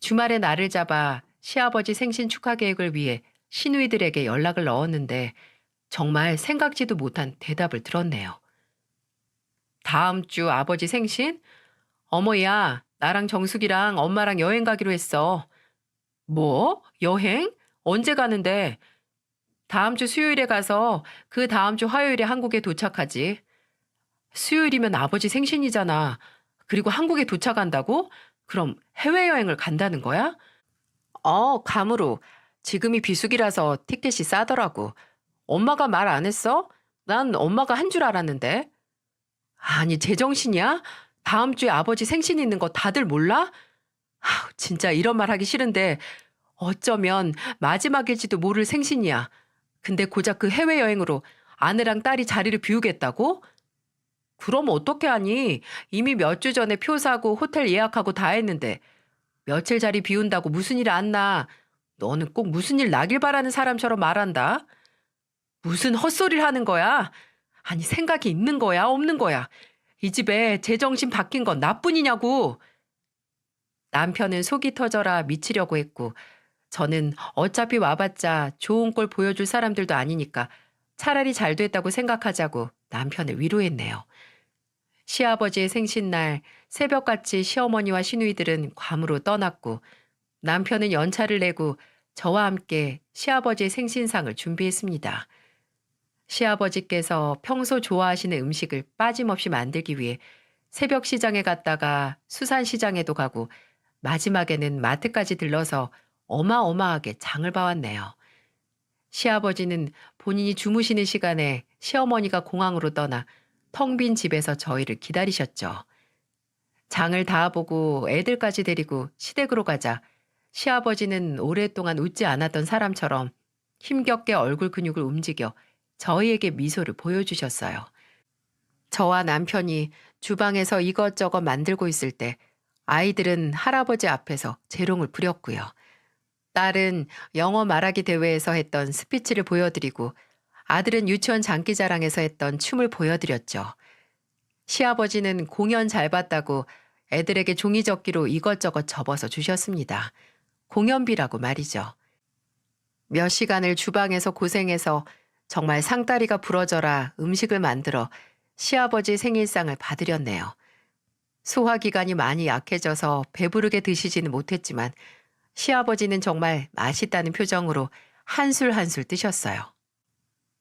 주말에 날을 잡아 시아버지 생신 축하 계획을 위해 시누이들에게 연락을 넣었는데 정말 생각지도 못한 대답을 들었네요. 다음 주 아버지 생신? 어머야, 나랑 정숙이랑 엄마랑 여행 가기로 했어. 뭐? 여행? 언제 가는데? 다음 주 수요일에 가서 그 다음 주 화요일에 한국에 도착하지. 수요일이면 아버지 생신이잖아. 그리고 한국에 도착한다고? 그럼 해외여행을 간다는 거야? 감으로. 지금이 비수기라서 티켓이 싸더라고. 엄마가 말 안 했어? 난 엄마가 한 줄 알았는데. 아니, 제정신이야? 다음 주에 아버지 생신 있는 거 다들 몰라? 진짜 이런 말 하기 싫은데 어쩌면 마지막일지도 모를 생신이야. 근데 고작 그 해외여행으로 아내랑 딸이 자리를 비우겠다고? 그럼 어떻게 하니? 이미 몇 주 전에 표 사고 호텔 예약하고 다 했는데 며칠 자리 비운다고 무슨 일 안 나? 너는 꼭 무슨 일 나길 바라는 사람처럼 말한다. 무슨 헛소리를 하는 거야? 아니 생각이 있는 거야 없는 거야? 이 집에 제정신 바뀐 건 나뿐이냐고. 남편은 속이 터져라 미치려고 했고 저는 어차피 와봤자 좋은 꼴 보여줄 사람들도 아니니까 차라리 잘 됐다고 생각하자고 남편을 위로했네요. 시아버지의 생신날 새벽같이 시어머니와 시누이들은 괌으로 떠났고 남편은 연차를 내고 저와 함께 시아버지의 생신상을 준비했습니다. 시아버지께서 평소 좋아하시는 음식을 빠짐없이 만들기 위해 새벽 시장에 갔다가 수산시장에도 가고 마지막에는 마트까지 들러서 어마어마하게 장을 봐왔네요. 시아버지는 본인이 주무시는 시간에 시어머니가 공항으로 떠나 텅 빈 집에서 저희를 기다리셨죠. 장을 다 보고 애들까지 데리고 시댁으로 가자 시아버지는 오랫동안 웃지 않았던 사람처럼 힘겹게 얼굴 근육을 움직여 저희에게 미소를 보여주셨어요. 저와 남편이 주방에서 이것저것 만들고 있을 때 아이들은 할아버지 앞에서 재롱을 부렸고요. 딸은 영어 말하기 대회에서 했던 스피치를 보여드리고 아들은 유치원 장기자랑에서 했던 춤을 보여드렸죠. 시아버지는 공연 잘 봤다고 애들에게 종이접기로 이것저것 접어서 주셨습니다. 공연비라고 말이죠. 몇 시간을 주방에서 고생해서 정말 상다리가 부러져라 음식을 만들어 시아버지 생일상을 받으렸네요. 소화기관이 많이 약해져서 배부르게 드시지는 못했지만 시아버지는 정말 맛있다는 표정으로 한술 한술 뜨셨어요.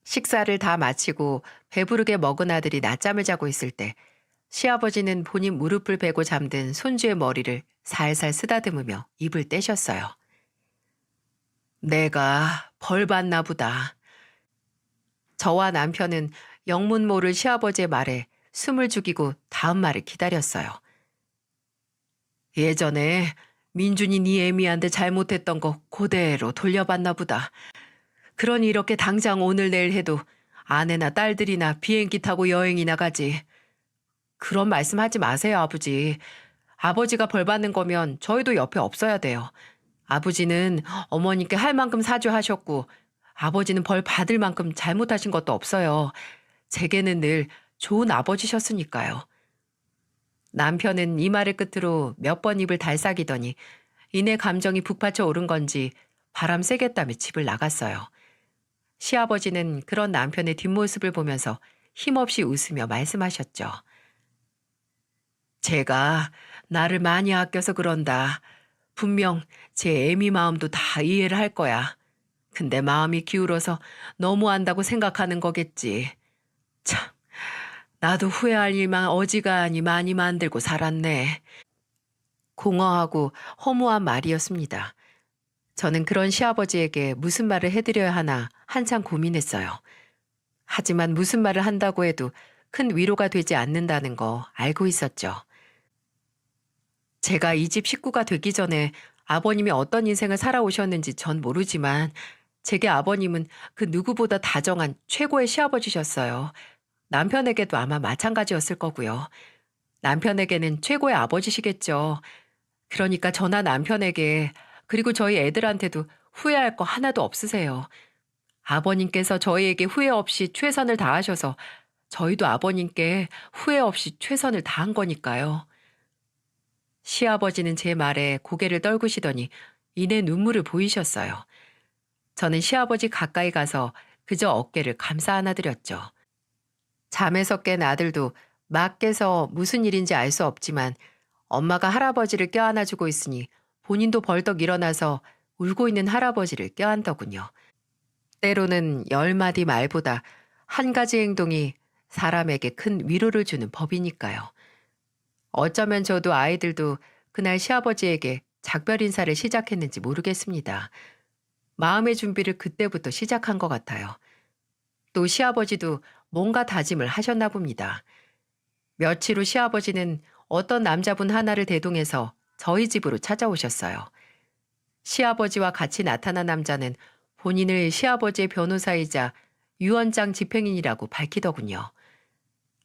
식사를 다 마치고 배부르게 먹은 아들이 낮잠을 자고 있을 때 시아버지는 본인 무릎을 베고 잠든 손주의 머리를 살살 쓰다듬으며 입을 떼셨어요. 내가 벌 받나 보다. 저와 남편은 영문 모를 시아버지의 말에 숨을 죽이고 다음 말을 기다렸어요. 예전에 민준이 네 애미한테 잘못했던 거 그대로 돌려받나 보다. 그러니 이렇게 당장 오늘 내일 해도 아내나 딸들이나 비행기 타고 여행이나 가지. 그런 말씀하지 마세요, 아버지. 아버지가 벌 받는 거면 저희도 옆에 없어야 돼요. 아버지는 어머니께 할 만큼 사죄하셨고 아버지는 벌 받을 만큼 잘못하신 것도 없어요. 제게는 늘 좋은 아버지셨으니까요. 남편은 이 말을 끝으로 몇 번 입을 달싹이더니 이내 감정이 북받쳐 오른 건지 바람 쐬겠다며 집을 나갔어요. 시아버지는 그런 남편의 뒷모습을 보면서 힘없이 웃으며 말씀하셨죠. 제가 나를 많이 아껴서 그런다. 분명 제 애미 마음도 다 이해를 할 거야. 근데 마음이 기울어서 너무한다고 생각하는 거겠지. 참, 나도 후회할 일만 어지간히 많이 만들고 살았네. 공허하고 허무한 말이었습니다. 저는 그런 시아버지에게 무슨 말을 해드려야 하나 한참 고민했어요. 하지만 무슨 말을 한다고 해도 큰 위로가 되지 않는다는 거 알고 있었죠. 제가 이 집 식구가 되기 전에 아버님이 어떤 인생을 살아오셨는지 전 모르지만 제게 아버님은 그 누구보다 다정한 최고의 시아버지셨어요. 남편에게도 아마 마찬가지였을 거고요. 남편에게는 최고의 아버지시겠죠. 그러니까 저나 남편에게 그리고 저희 애들한테도 후회할 거 하나도 없으세요. 아버님께서 저희에게 후회 없이 최선을 다하셔서 저희도 아버님께 후회 없이 최선을 다한 거니까요. 시아버지는 제 말에 고개를 떨구시더니 이내 눈물을 보이셨어요. 저는 시아버지 가까이 가서 그저 어깨를 감싸 안아드렸죠. 잠에서 깬 아들도 막 깨서 무슨 일인지 알 수 없지만 엄마가 할아버지를 껴안아주고 있으니 본인도 벌떡 일어나서 울고 있는 할아버지를 껴안더군요. 때로는 10마디 말보다 한 가지 행동이 사람에게 큰 위로를 주는 법이니까요. 어쩌면 저도 아이들도 그날 시아버지에게 작별 인사를 시작했는지 모르겠습니다. 마음의 준비를 그때부터 시작한 것 같아요. 또 시아버지도 뭔가 다짐을 하셨나 봅니다. 며칠 후 시아버지는 어떤 남자분 하나를 대동해서 저희 집으로 찾아오셨어요. 시아버지와 같이 나타난 남자는 본인을 시아버지의 변호사이자 유언장 집행인이라고 밝히더군요.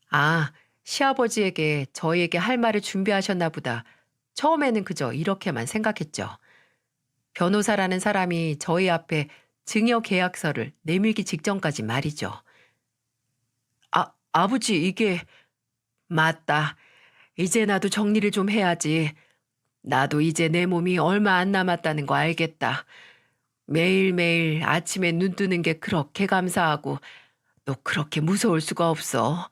아, 시아버지에게 저희에게 할 말을 준비하셨나 보다. 처음에는 그저 이렇게만 생각했죠. 변호사라는 사람이 저희 앞에 증여 계약서를 내밀기 직전까지 말이죠. 아버지, 이게... 맞다. 이제 나도 정리를 좀 해야지. 나도 이제 내 몸이 얼마 안 남았다는 거 알겠다. 매일매일 아침에 눈 뜨는 게 그렇게 감사하고 또 그렇게 무서울 수가 없어.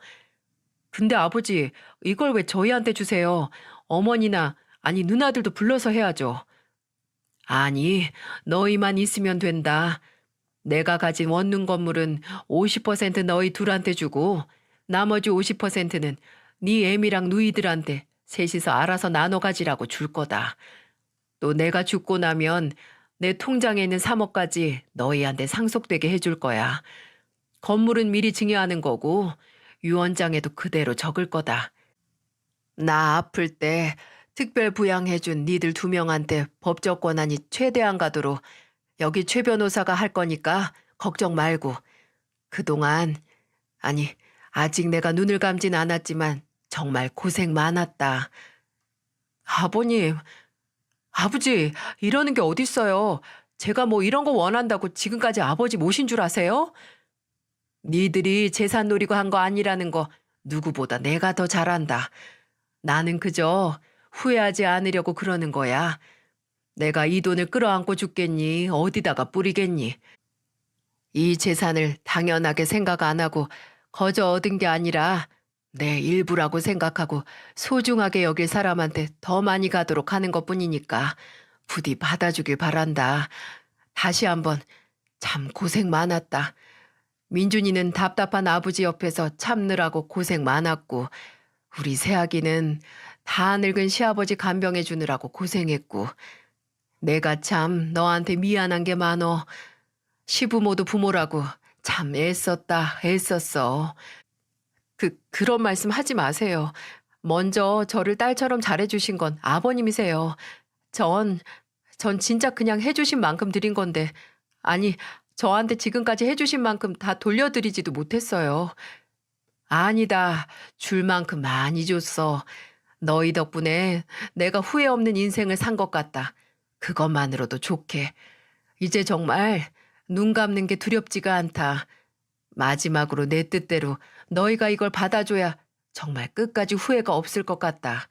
근데 아버지, 이걸 왜 저희한테 주세요? 어머니나, 아니 누나들도 불러서 해야죠. 아니, 너희만 있으면 된다. 내가 가진 원룸 건물은 50% 너희 둘한테 주고 나머지 50%는 네 애미랑 누이들한테 셋이서 알아서 나눠 가지라고 줄 거다. 또 내가 죽고 나면 내 통장에 있는 3억까지 너희한테 상속되게 해줄 거야. 건물은 미리 증여하는 거고 유언장에도 그대로 적을 거다. 나 아플 때 특별 부양해준 니들 2명한테 법적 권한이 최대한 가도록 여기 최 변호사가 할 거니까 걱정 말고. 그동안, 아니 아직 내가 눈을 감진 않았지만 정말 고생 많았다. 아버님, 아버지, 이러는 게 어딨어요. 제가 뭐 이런 거 원한다고 지금까지 아버지 모신 줄 아세요? 니들이 재산 노리고 한 거 아니라는 거 누구보다 내가 더 잘 안다. 나는 그저 후회하지 않으려고 그러는 거야. 내가 이 돈을 끌어안고 죽겠니? 어디다가 뿌리겠니? 이 재산을 당연하게 생각 안 하고 거저 얻은 게 아니라 내 일부라고 생각하고 소중하게 여길 사람한테 더 많이 가도록 하는 것뿐이니까 부디 받아주길 바란다. 다시 한번 참 고생 많았다. 민준이는 답답한 아버지 옆에서 참느라고 고생 많았고 우리 새아기는 다 늙은 시아버지 간병해 주느라고 고생했고 내가 참 너한테 미안한 게 많어. 시부모도 부모라고 참 애썼어. 그런 말씀 하지 마세요. 먼저 저를 딸처럼 잘해주신 건 아버님이세요. 전 진짜 그냥 해주신 만큼 드린 건데, 아니, 저한테 지금까지 해주신 만큼 다 돌려드리지도 못했어요. 아니다. 줄 만큼 많이 줬어. 너희 덕분에 내가 후회 없는 인생을 산 것 같다. 그것만으로도 좋게. 이제 정말 눈 감는 게 두렵지가 않다. 마지막으로 내 뜻대로 너희가 이걸 받아줘야 정말 끝까지 후회가 없을 것 같다.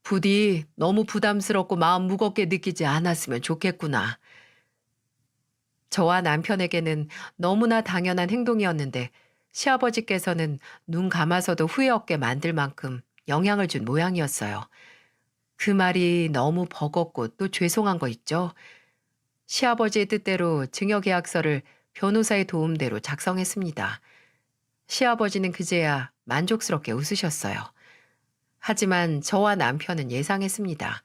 부디 너무 부담스럽고 마음 무겁게 느끼지 않았으면 좋겠구나. 저와 남편에게는 너무나 당연한 행동이었는데 시아버지께서는 눈 감아서도 후회 없게 만들 만큼 영향을 준 모양이었어요. 그 말이 너무 버겁고 또 죄송한 거 있죠? 시아버지의 뜻대로 증여계약서를 변호사의 도움대로 작성했습니다. 시아버지는 그제야 만족스럽게 웃으셨어요. 하지만 저와 남편은 예상했습니다.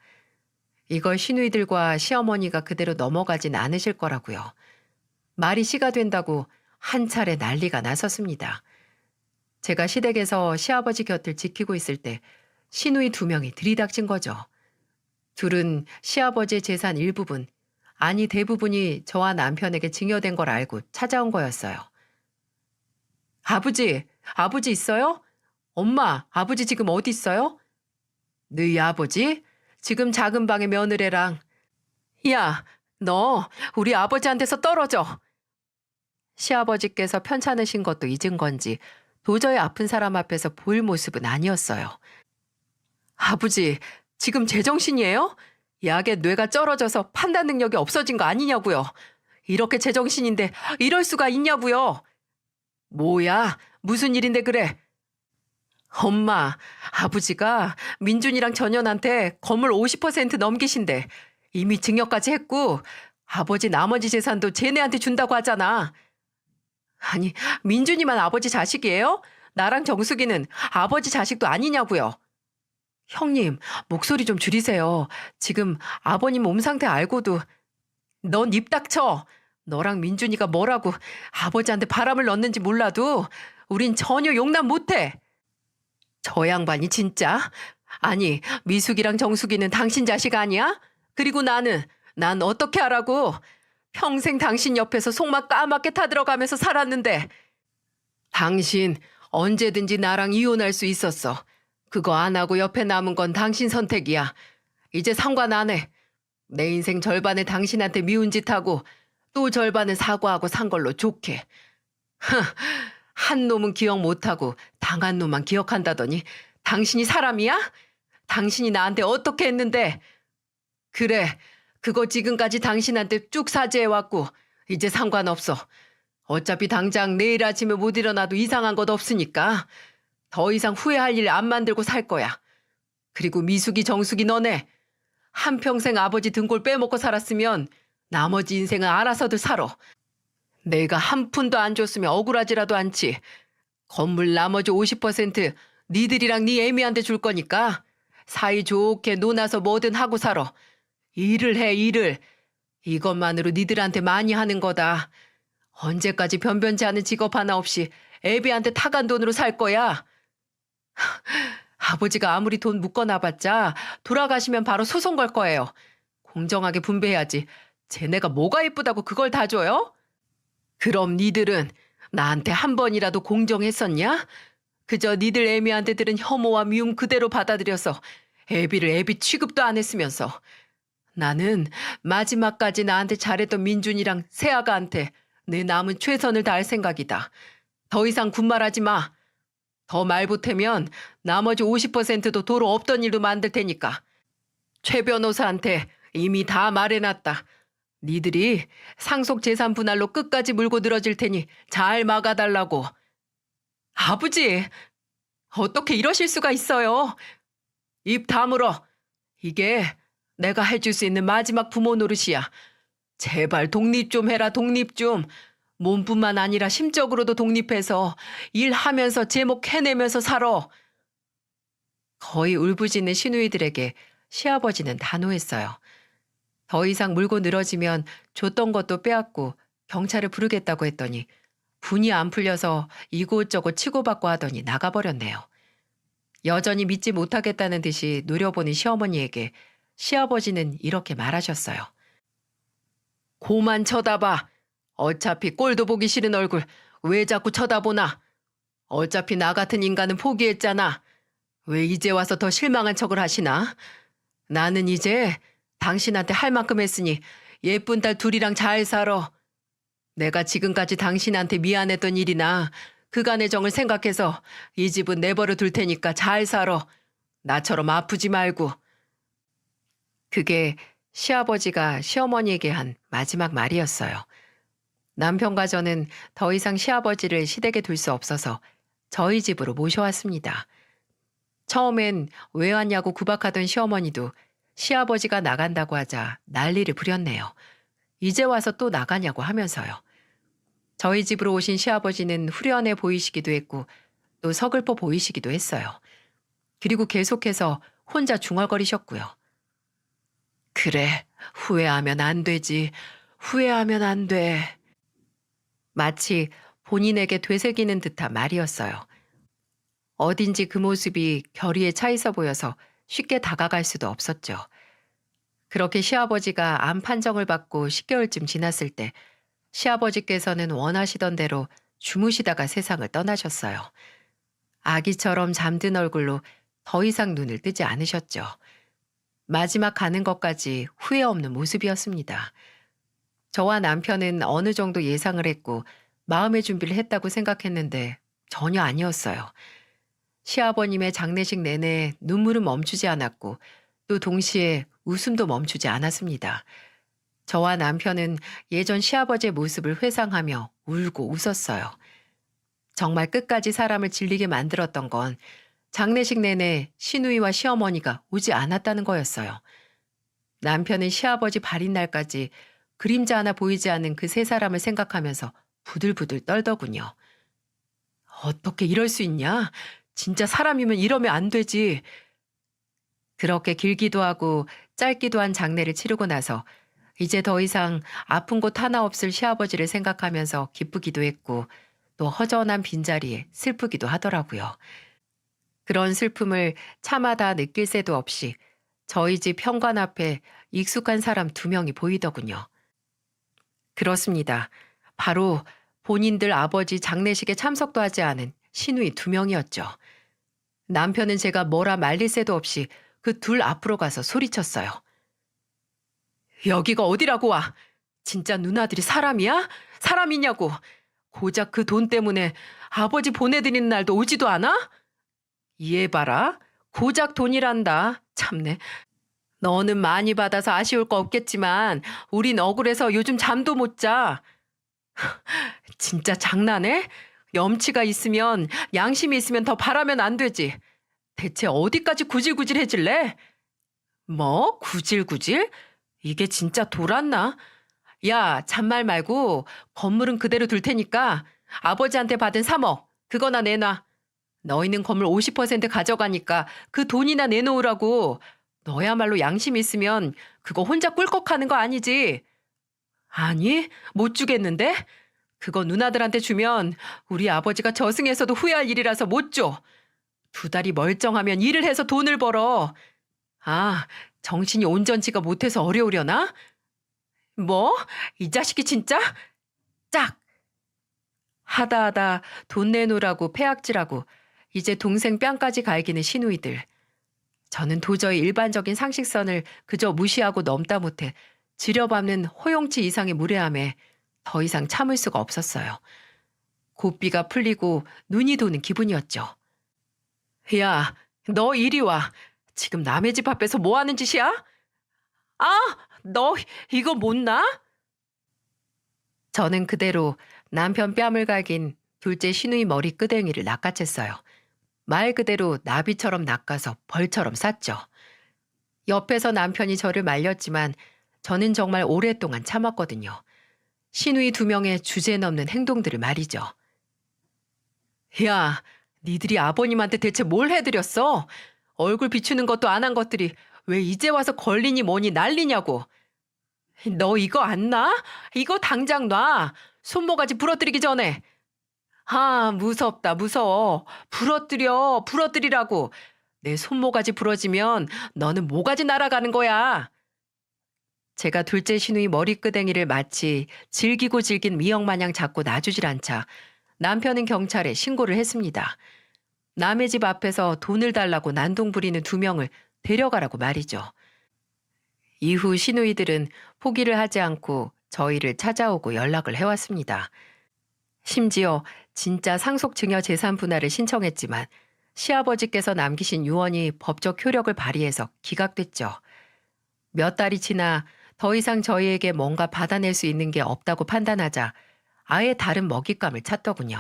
이걸 시누이들과 시어머니가 그대로 넘어가진 않으실 거라고요. 말이 씨가 된다고 한 차례 난리가 나섰습니다. 제가 시댁에서 시아버지 곁을 지키고 있을 때 시누이 2명이 들이닥친 거죠. 둘은 시아버지의 재산 일부분, 아니 대부분이 저와 남편에게 증여된 걸 알고 찾아온 거였어요. 아버지 있어요? 엄마, 아버지 지금 어디 있어요? 너희 아버지? 지금 작은 방에 며느리랑. 야, 너 우리 아버지한테서 떨어져. 시아버지께서 편찮으신 것도 잊은 건지 도저히 아픈 사람 앞에서 보일 모습은 아니었어요. 아버지, 지금 제정신이에요? 약에 뇌가 쩔어져서 판단 능력이 없어진 거 아니냐고요. 이렇게 제정신인데 이럴 수가 있냐고요. 뭐야? 무슨 일인데 그래? 엄마, 아버지가 민준이랑 전현한테 건물 50% 넘기신대. 이미 증여까지 했고 아버지 나머지 재산도 쟤네한테 준다고 하잖아. 아니, 민준이만 아버지 자식이에요? 나랑 정숙이는 아버지 자식도 아니냐고요. 형님, 목소리 좀 줄이세요. 지금 아버님 몸 상태 알고도 넌 입 닥쳐. 너랑 민준이가 뭐라고 아버지한테 바람을 넣는지 몰라도 우린 전혀 용납 못해. 저 양반이 진짜? 아니, 미숙이랑 정숙이는 당신 자식 아니야? 그리고 난 어떻게 하라고? 평생 당신 옆에서 속만 까맣게 타들어가면서 살았는데. 당신 언제든지 나랑 이혼할 수 있었어. 그거 안 하고 옆에 남은 건 당신 선택이야. 이제 상관 안 해. 내 인생 절반을 당신한테 미운 짓 하고 또 절반은 사과하고 산 걸로 좋게. 한 놈은 기억 못하고 당한 놈만 기억한다더니 당신이 사람이야? 당신이 나한테 어떻게 했는데? 그래, 그거 지금까지 당신한테 쭉 사죄해왔고 이제 상관없어. 어차피 당장 내일 아침에 못 일어나도 이상한 것 없으니까 더 이상 후회할 일 안 만들고 살 거야. 그리고 미숙이, 정숙이 너네 한평생 아버지 등골 빼먹고 살았으면 나머지 인생은 알아서들 살아. 내가 한 푼도 안 줬으면 억울하지라도 않지. 건물 나머지 50% 니들이랑 네 애미한테 줄 거니까 사이좋게 논아서 뭐든 하고 살아. 일을 해, 일을. 이것만으로 니들한테 많이 하는 거다. 언제까지 변변치 않은 직업 하나 없이 애비한테 타간 돈으로 살 거야? 아버지가 아무리 돈 묶어놔봤자 돌아가시면 바로 소송 걸 거예요. 공정하게 분배해야지. 쟤네가 뭐가 예쁘다고 그걸 다 줘요? 그럼 니들은 나한테 한 번이라도 공정했었냐? 그저 니들 애미한테 들은 혐오와 미움 그대로 받아들여서 애비를 애비 취급도 안 했으면서 나는 마지막까지 나한테 잘했던 민준이랑 세아가한테 내 남은 최선을 다할 생각이다. 더 이상 군말하지 마. 더 말 보태면 나머지 50%도 도로 없던 일도 만들 테니까. 최 변호사한테 이미 다 말해놨다. 니들이 상속 재산 분할로 끝까지 물고 늘어질 테니 잘 막아달라고. 아버지, 어떻게 이러실 수가 있어요? 입 다물어. 이게 내가 해줄 수 있는 마지막 부모 노릇이야. 제발 독립 좀 해라, 독립 좀. 몸뿐만 아니라 심적으로도 독립해서 일하면서 제목 해내면서 살아. 거의 울부짖는 시누이들에게 시아버지는 단호했어요. 더 이상 물고 늘어지면 줬던 것도 빼앗고 경찰을 부르겠다고 했더니 분이 안 풀려서 이곳저곳 치고받고 하더니 나가버렸네요. 여전히 믿지 못하겠다는 듯이 노려보는 시어머니에게 시아버지는 이렇게 말하셨어요. 고만 쳐다봐. 어차피 꼴도 보기 싫은 얼굴 왜 자꾸 쳐다보나. 어차피 나 같은 인간은 포기했잖아. 왜 이제 와서 더 실망한 척을 하시나? 나는 이제 당신한테 할 만큼 했으니 예쁜 딸 둘이랑 잘 살아. 내가 지금까지 당신한테 미안했던 일이나 그간의 정을 생각해서 이 집은 내버려 둘 테니까 잘 살아. 나처럼 아프지 말고. 그게 시아버지가 시어머니에게 한 마지막 말이었어요. 남편과 저는 더 이상 시아버지를 시댁에 둘 수 없어서 저희 집으로 모셔왔습니다. 처음엔 왜 왔냐고 구박하던 시어머니도 시아버지가 나간다고 하자 난리를 부렸네요. 이제 와서 또 나가냐고 하면서요. 저희 집으로 오신 시아버지는 후련해 보이시기도 했고 또 서글퍼 보이시기도 했어요. 그리고 계속해서 혼자 중얼거리셨고요. 그래, 후회하면 안 되지. 후회하면 안 돼. 마치 본인에게 되새기는 듯한 말이었어요. 어딘지 그 모습이 결의에 차 있어 보여서 쉽게 다가갈 수도 없었죠. 그렇게 시아버지가 암 판정을 받고 10개월쯤 지났을 때 시아버지께서는 원하시던 대로 주무시다가 세상을 떠나셨어요. 아기처럼 잠든 얼굴로 더 이상 눈을 뜨지 않으셨죠. 마지막 가는 것까지 후회 없는 모습이었습니다. 저와 남편은 어느 정도 예상을 했고 마음의 준비를 했다고 생각했는데 전혀 아니었어요. 시아버님의 장례식 내내 눈물은 멈추지 않았고 또 동시에 웃음도 멈추지 않았습니다. 저와 남편은 예전 시아버지의 모습을 회상하며 울고 웃었어요. 정말 끝까지 사람을 질리게 만들었던 건 장례식 내내 시누이와 시어머니가 오지 않았다는 거였어요. 남편은 시아버지 발인 날까지 그림자 하나 보이지 않는 그 세 사람을 생각하면서 부들부들 떨더군요. 어떻게 이럴 수 있냐? 진짜 사람이면 이러면 안 되지. 그렇게 길기도 하고 짧기도 한 장례를 치르고 나서 이제 더 이상 아픈 곳 하나 없을 시아버지를 생각하면서 기쁘기도 했고 또 허전한 빈자리에 슬프기도 하더라고요. 그런 슬픔을 차마다 느낄 새도 없이 저희 집 현관 앞에 익숙한 사람 두 명이 보이더군요. 그렇습니다. 바로 본인들 아버지 장례식에 참석도 하지 않은 시누이 두 명이었죠. 남편은 제가 뭐라 말릴 새도 없이 그 둘 앞으로 가서 소리쳤어요. 여기가 어디라고 와? 진짜 누나들이 사람이야? 사람이냐고. 고작 그 돈 때문에 아버지 보내드리는 날도 오지도 않아? 이해해봐라. 고작 돈이란다. 참네. 너는 많이 받아서 아쉬울 거 없겠지만 우린 억울해서 요즘 잠도 못 자. 진짜 장난해? 염치가 있으면 양심이 있으면 더 바라면 안 되지. 대체 어디까지 구질구질해질래? 뭐? 구질구질? 이게 진짜 돌았나? 야, 잔말 말고 건물은 그대로 둘 테니까 아버지한테 받은 3억 그거나 내놔. 너희는 건물 50% 가져가니까 그 돈이나 내놓으라고. 너야말로 양심 있으면 그거 혼자 꿀꺽하는 거 아니지? 아니, 못 주겠는데? 그거 누나들한테 주면 우리 아버지가 저승에서도 후회할 일이라서 못 줘. 두 달이 멀쩡하면 일을 해서 돈을 벌어. 아, 정신이 온전치가 못해서 어려우려나? 뭐? 이 자식이 진짜? 짝! 하다 돈 내놓으라고 패악질하고 이제 동생 뺨까지 갈기는 시누이들. 저는 도저히 일반적인 상식선을 그저 무시하고 넘다 못해 지려밟는 호용치 이상의 무례함에 더 이상 참을 수가 없었어요. 고삐가 풀리고 눈이 도는 기분이었죠. 야, 너 이리 와. 지금 남의 집 앞에서 뭐 하는 짓이야? 아, 너 이거 못 나? 저는 그대로 남편 뺨을 갈긴 둘째 시누이 머리 끄댕이를 낚아챘어요. 말 그대로 나비처럼 낚아서 벌처럼 쌌죠. 옆에서 남편이 저를 말렸지만 저는 정말 오랫동안 참았거든요. 시누이 두 명의 주제넘는 행동들을 말이죠. 야, 니들이 아버님한테 대체 뭘 해드렸어? 얼굴 비추는 것도 안 한 것들이 왜 이제 와서 걸리니 뭐니 난리냐고. 너 이거 안 놔? 이거 당장 놔. 손모가지 부러뜨리기 전에. 아, 무섭다, 무서워. 부러뜨리라고. 내 손모가지 부러지면 너는 모가지 날아가는 거야. 제가 둘째 시누이 머리끄댕이를 마치 질기고 질긴 미역 마냥 잡고 놔주질 않자 남편은 경찰에 신고를 했습니다. 남의 집 앞에서 돈을 달라고 난동 부리는 두 명을 데려가라고 말이죠. 이후 시누이들은 포기를 하지 않고 저희를 찾아오고 연락을 해왔습니다. 심지어 진짜 상속증여 재산 분할을 신청했지만 시아버지께서 남기신 유언이 법적 효력을 발휘해서 기각됐죠. 몇 달이 지나 더 이상 저희에게 뭔가 받아낼 수 있는 게 없다고 판단하자 아예 다른 먹잇감을 찾더군요.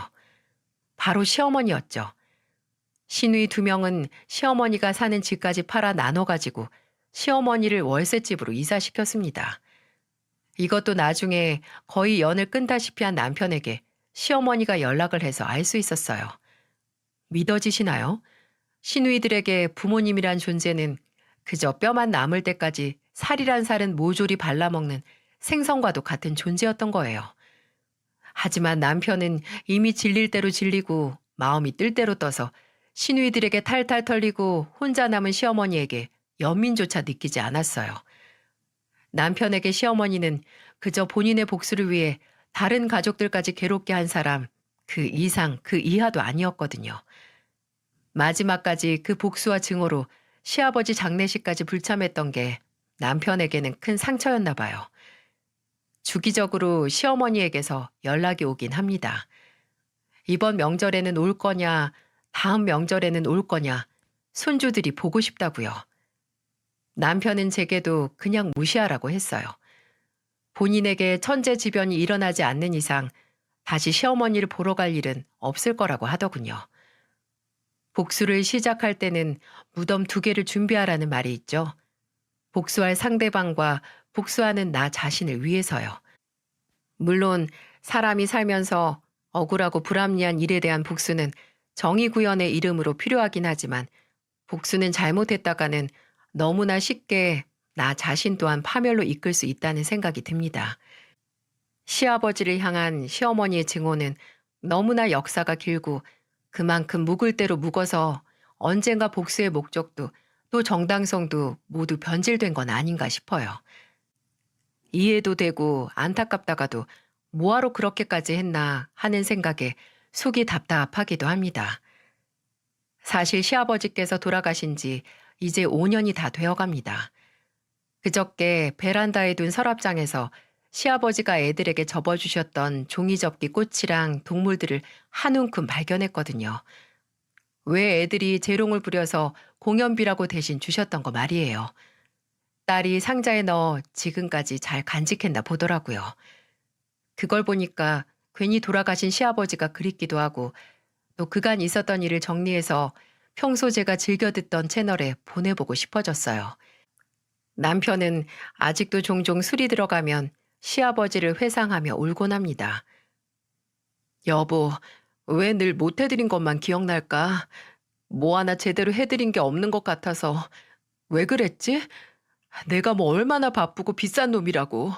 바로 시어머니였죠. 시누이 두 명은 시어머니가 사는 집까지 팔아 나눠가지고 시어머니를 월세집으로 이사시켰습니다. 이것도 나중에 거의 연을 끈다시피 한 남편에게 시어머니가 연락을 해서 알 수 있었어요. 믿어지시나요? 시누이들에게 부모님이란 존재는 그저 뼈만 남을 때까지 살이란 살은 모조리 발라먹는 생선과도 같은 존재였던 거예요. 하지만 남편은 이미 질릴 대로 질리고 마음이 뜰 대로 떠서 시누이들에게 탈탈 털리고 혼자 남은 시어머니에게 연민조차 느끼지 않았어요. 남편에게 시어머니는 그저 본인의 복수를 위해 다른 가족들까지 괴롭게 한 사람, 그 이상 그 이하도 아니었거든요. 마지막까지 그 복수와 증오로 시아버지 장례식까지 불참했던 게 남편에게는 큰 상처였나 봐요. 주기적으로 시어머니에게서 연락이 오긴 합니다. 이번 명절에는 올 거냐, 다음 명절에는 올 거냐, 손주들이 보고 싶다고요. 남편은 제게도 그냥 무시하라고 했어요. 본인에게 천재지변이 일어나지 않는 이상 다시 시어머니를 보러 갈 일은 없을 거라고 하더군요. 복수를 시작할 때는 무덤 2개를 준비하라는 말이 있죠. 복수할 상대방과 복수하는 나 자신을 위해서요. 물론 사람이 살면서 억울하고 불합리한 일에 대한 복수는 정의 구현의 이름으로 필요하긴 하지만 복수는 잘못했다가는 너무나 쉽게 나 자신 또한 파멸로 이끌 수 있다는 생각이 듭니다. 시아버지를 향한 시어머니의 증오는 너무나 역사가 길고 그만큼 묵을 대로 묵어서 언젠가 복수의 목적도 또 정당성도 모두 변질된 건 아닌가 싶어요. 이해도 되고 안타깝다가도 뭐하러 그렇게까지 했나 하는 생각에 속이 답답하기도 합니다. 사실 시아버지께서 돌아가신 지 이제 5년이 다 되어갑니다. 그저께 베란다에 둔 서랍장에서 시아버지가 애들에게 접어주셨던 종이접기 꽃이랑 동물들을 한 움큼 발견했거든요. 왜 애들이 재롱을 부려서 공연비라고 대신 주셨던 거 말이에요. 딸이 상자에 넣어 지금까지 잘 간직했나 보더라고요. 그걸 보니까 괜히 돌아가신 시아버지가 그립기도 하고 또 그간 있었던 일을 정리해서 평소 제가 즐겨 듣던 채널에 보내보고 싶어졌어요. 남편은 아직도 종종 술이 들어가면 시아버지를 회상하며 울곤 합니다. 여보, 왜 늘 못해드린 것만 기억날까? 뭐 하나 제대로 해드린 게 없는 것 같아서 왜 그랬지? 내가 뭐 얼마나 바쁘고 비싼 놈이라고.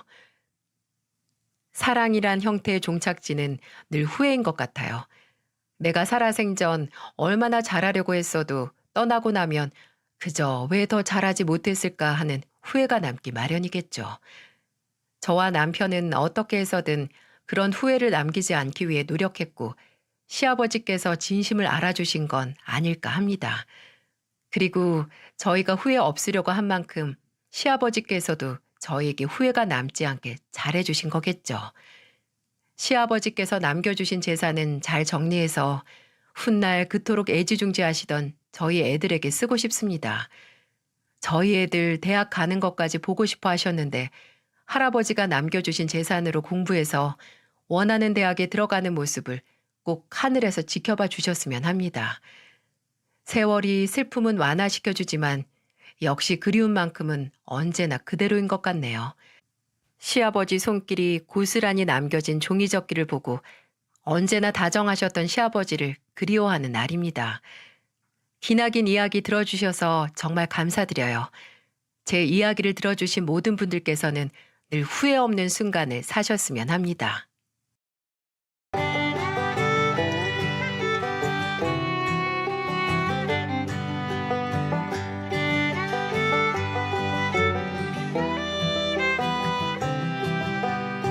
사랑이란 형태의 종착지는 늘 후회인 것 같아요. 내가 살아생전 얼마나 잘하려고 했어도 떠나고 나면 그저 왜 더 잘하지 못했을까 하는 후회가 남기 마련이겠죠. 저와 남편은 어떻게 해서든 그런 후회를 남기지 않기 위해 노력했고 시아버지께서 진심을 알아주신 건 아닐까 합니다. 그리고 저희가 후회 없으려고 한 만큼 시아버지께서도 저희에게 후회가 남지 않게 잘해주신 거겠죠. 시아버지께서 남겨주신 재산은 잘 정리해서 훗날 그토록 애지중지하시던 저희 애들에게 쓰고 싶습니다. 저희 애들 대학 가는 것까지 보고 싶어 하셨는데 할아버지가 남겨주신 재산으로 공부해서 원하는 대학에 들어가는 모습을 꼭 하늘에서 지켜봐 주셨으면 합니다. 세월이 슬픔은 완화시켜주지만 역시 그리운 만큼은 언제나 그대로인 것 같네요. 시아버지 손길이 고스란히 남겨진 종이접기를 보고 언제나 다정하셨던 시아버지를 그리워하는 날입니다. 기나긴 이야기 들어주셔서 정말 감사드려요. 제 이야기를 들어주신 모든 분들께서는 늘 후회 없는 순간을 사셨으면 합니다.